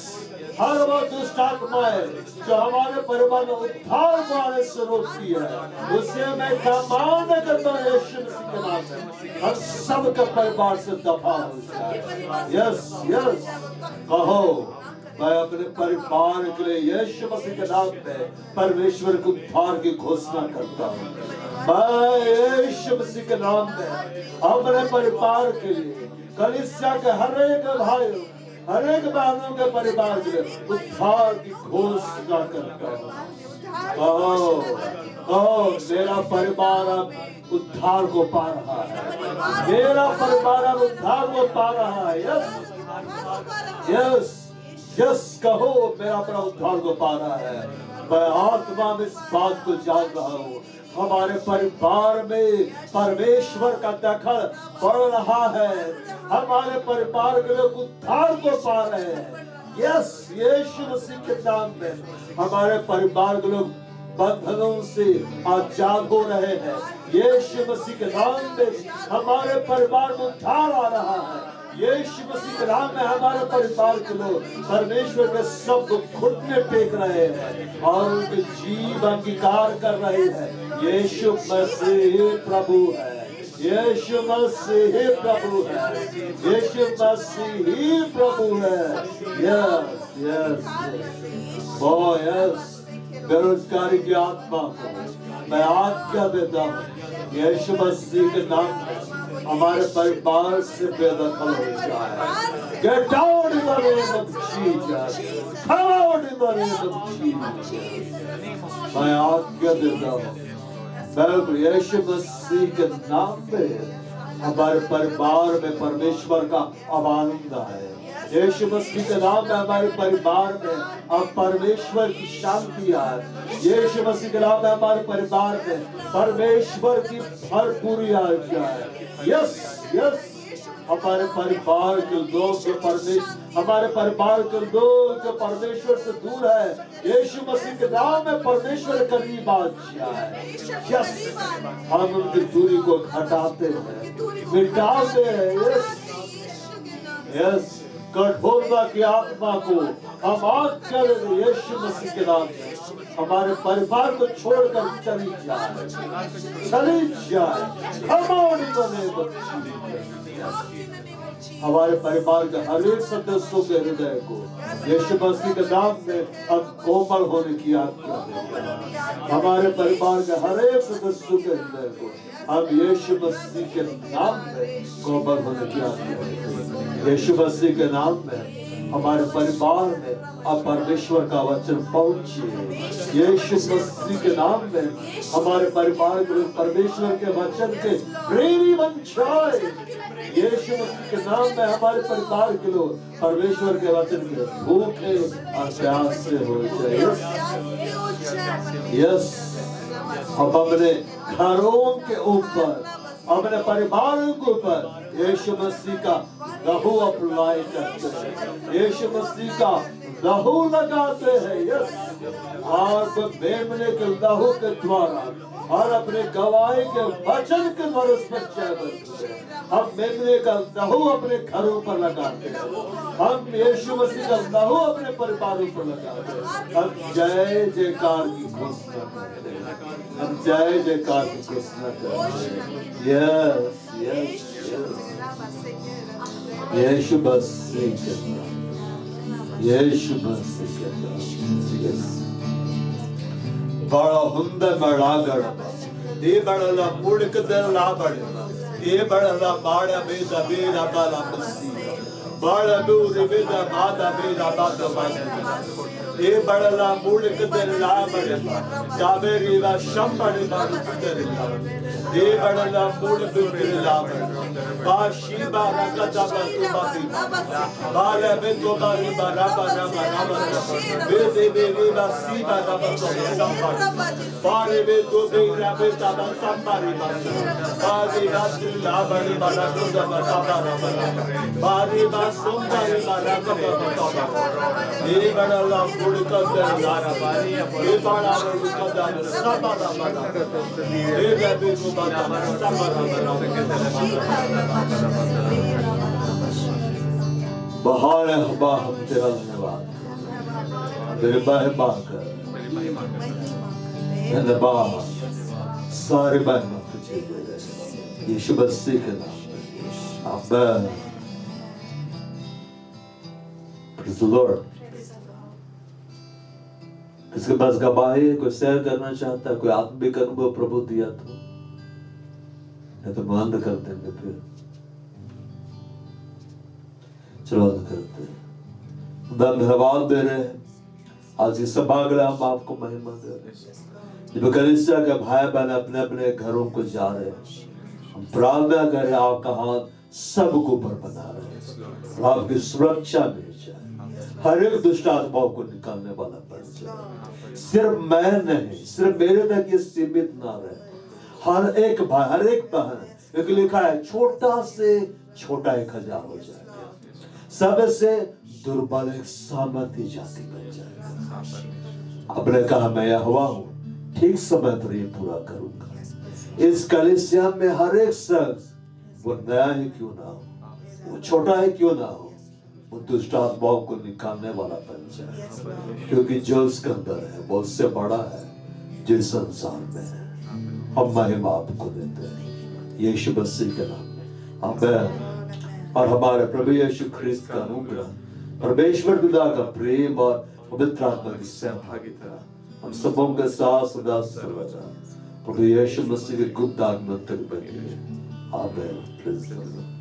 हर वो दुष्ट आत्माएं जो हमारे परिवार में उद्धार पाने से रोकती है, उसे मैं कमांड करता हूँ यीशु मसीह के नाम में, हम सबके परिवार से दफा हो जाए। यस यस, कहो मैं अपने परिवार के लिए यीशु मसीह के नाम में परमेश्वर के उद्धार की घोषणा करता हूँ। मैं यीशु मसीह के नाम में अपने परिवार के लिए, कलीसिया के हर एक भाइयों हर एक बहनों के परिवार के लिए उद्धार की घोषणा करता हूँ। मेरा परिवार अब उद्धार को पा रहा है, मेरा परिवार अब उद्धार को पा रहा है। यस यस यस, कहो मेरा अपना उद्धार को पा रहा है। मैं आत्मा में इस बात को जान रहा हूँ, हमारे परिवार में परमेश्वर का दखल बढ़ रहा है, हमारे परिवार के लोग उद्धार को पा रहे हैं। यस, यीशु मसीह के नाम में हमारे परिवार के लोग बंधनों से आजाद हो रहे हैं। यीशु मसीह के नाम में हमारे परिवार में उद्धार आ रहा है। यीशु मसीह के नाम में हमारे परिवार के लोग परमेश्वर के शब्द घुटने टेक रहे हैं और उनके जीवन अंगीकार कर रहे हैं। यीशु मसीह प्रभु है, यीशु मसीह प्रभु है, यीशु मसीह प्रभु है। यस यस ओ यस, बेरोजगारी की आत्मा को मैं आज्ञा देता हूँ यीशु मसीह के नाम में हमारे परिवार से बेदखल हो जाए। Get out in the name of Jesus. Come out in the name of Jesus. मैं आज्ञा देता हूँ मैं यीशु मसीह के नाम में हमारे परिवार में परमेश्वर का आनंद है। यीशु मसीह के नाम में हमारे परिवार में अब परमेश्वर की शांति आए। यीशु मसीह के नाम में हमारे परिवार में परमेश्वर की भरपूरी आ जाए। यस यस, हमारे परिवार के लोग जो हमारे परिवार के लोग जो परमेश्वर से दूर है, यीशु मसीह के नाम में परमेश्वर के करीब आ जाए। यस, हम उनकी दूरी को हटाते हैं, मिटाते हैं। यस यस, कठोरता की आत्मा को हम आग कर यीशु मसीह के नाम में हमारे परिवार को छोड़कर चली जाए। Come on in the name of Jesus. हमारे परिवार के हर एक सदस्यों के हृदय को यीशु मसीह के नाम में हम कोमल होने की आज्ञा देते हैं। हमारे परिवार के हर एक सदस्यों के हृदय को हम यीशु मसीह के नाम में कोमल होने की आज्ञा देते हैं। यीशु मसीह के नाम में हमारे परिवार में अब परमेश्वर का वचन पहुंचे। यीशु मसीह के नाम में हमारे परिवार के लोग परमेश्वर के वचन के प्रेमी बन जाए। यीशु मसीह के नाम में हमारे परिवार के लोग परमेश्वर के वचन के भूखे और प्यास से हो जाए। यस, हम अपने घरों के ऊपर, अपने परिवारों के ऊपर यीशु मसीह का लहू अप्लाई करते हैं, यीशु मसीह का लहू लगाते हैं। यस, और मेमने के लहू के द्वारा और अपने गवाही के वचन के द्वारा उस पर जय बनते हैं। हम मेमने का लहू अपने घरों पर लगाते हैं, हम यीशु मसीह का लहू अपने परिवारों पर लगाते हैं। हम जय जयकार की घोषणा करते हैं, हम जय जयकार की घोषणा करते हैं। यस यस यस, यीशु मसीह के नाम, यीशु मसीह के नाम। यस, बड़ा हुंदा बड़ा गड़ा ये बड़ा मुड़क दला बड़ा ये बड़ा बाड़ा बेदा बेदा बाला मसीह बड़ा दूर बेदा बादा बेदा बादा बादा ये बड़ा मुड़क दला बड़ा कावेरी वा शंबड़ी बाड़ा दला ये बड़ा मुड़क दला बाशी बारा कदा बाती बाला बेदो बारी बारा बारा बारा बेदे बेदे बासी बारा बारा बारे बेदो बेरा बेदा संबारी बारी बाती लाबरी बारा कुदा बारा बारी बा संबारी बारा कदा ये बड़ा ला मुड़का दला बारी ये बड़ा मुड़का दला सबा बारा ये बेबे को बारा सबा बारा बहार हवा हम तेरा धन्यवाद, तेरे महिमा कर धन्यवाद, सारे महिमा तुझे दे रहे यीशु मसीह के नाम में आमीन। Praise the Lord। किसके पास गवाही कोई शेयर करना चाहता है, कोई आत्मिक अनुभव प्रभु दिया तो बंद कर देंगे। फिर चलो करते हैं, धन्यवाद दे रहे हैं आज की सभा के लिए, हम आपको महिमा दे रहे हैं। जब कलीसिया के भाई बहन अपने अपने घरों को जा रहे हैं, हम प्रार्थना करें आपका हाथ सबको ऊपर बना रहे हैं और आपकी सुरक्षा मिल जाए, हर एक दुष्ट आत्माओं को निकालने वाला बन जाए। सिर्फ मैं नहीं, सिर्फ मेरे तक ये सीमित ना रहे, हर एक भाई हर एक बहन, एक लिखा है छोटा से छोटा एक हजार हो जाएगा, सबसे दुर्बल एक सामर्थ्य जाति बन जाएगा। आपने कहा मैं यहोवा हूं, ठीक समय पर ये पूरा करूंगा। इस कलीसिया में हर एक शख्स, वो नया ही क्यों ना हो, वो छोटा ही क्यों ना हो, वो दुष्ट आत्माओं को निकालने वाला बन जाए, क्योंकि जो उसके अंदर है वो उससे बड़ा है जो संसार में है। हम महिमा आपको देते हैं यीशु मसीह के नाम में आमीन। और हमारे प्रभु यीशु ख्रिस्त का अनुग्रह, परमेश्वर पिता का प्रेम और पवित्र आत्मा की सहभागिता हम सबों के साथ सदा सर्वदा प्रभु यीशु मसीह के गुप्त आगमन तक बनी है। आमीन। Praise the Lord.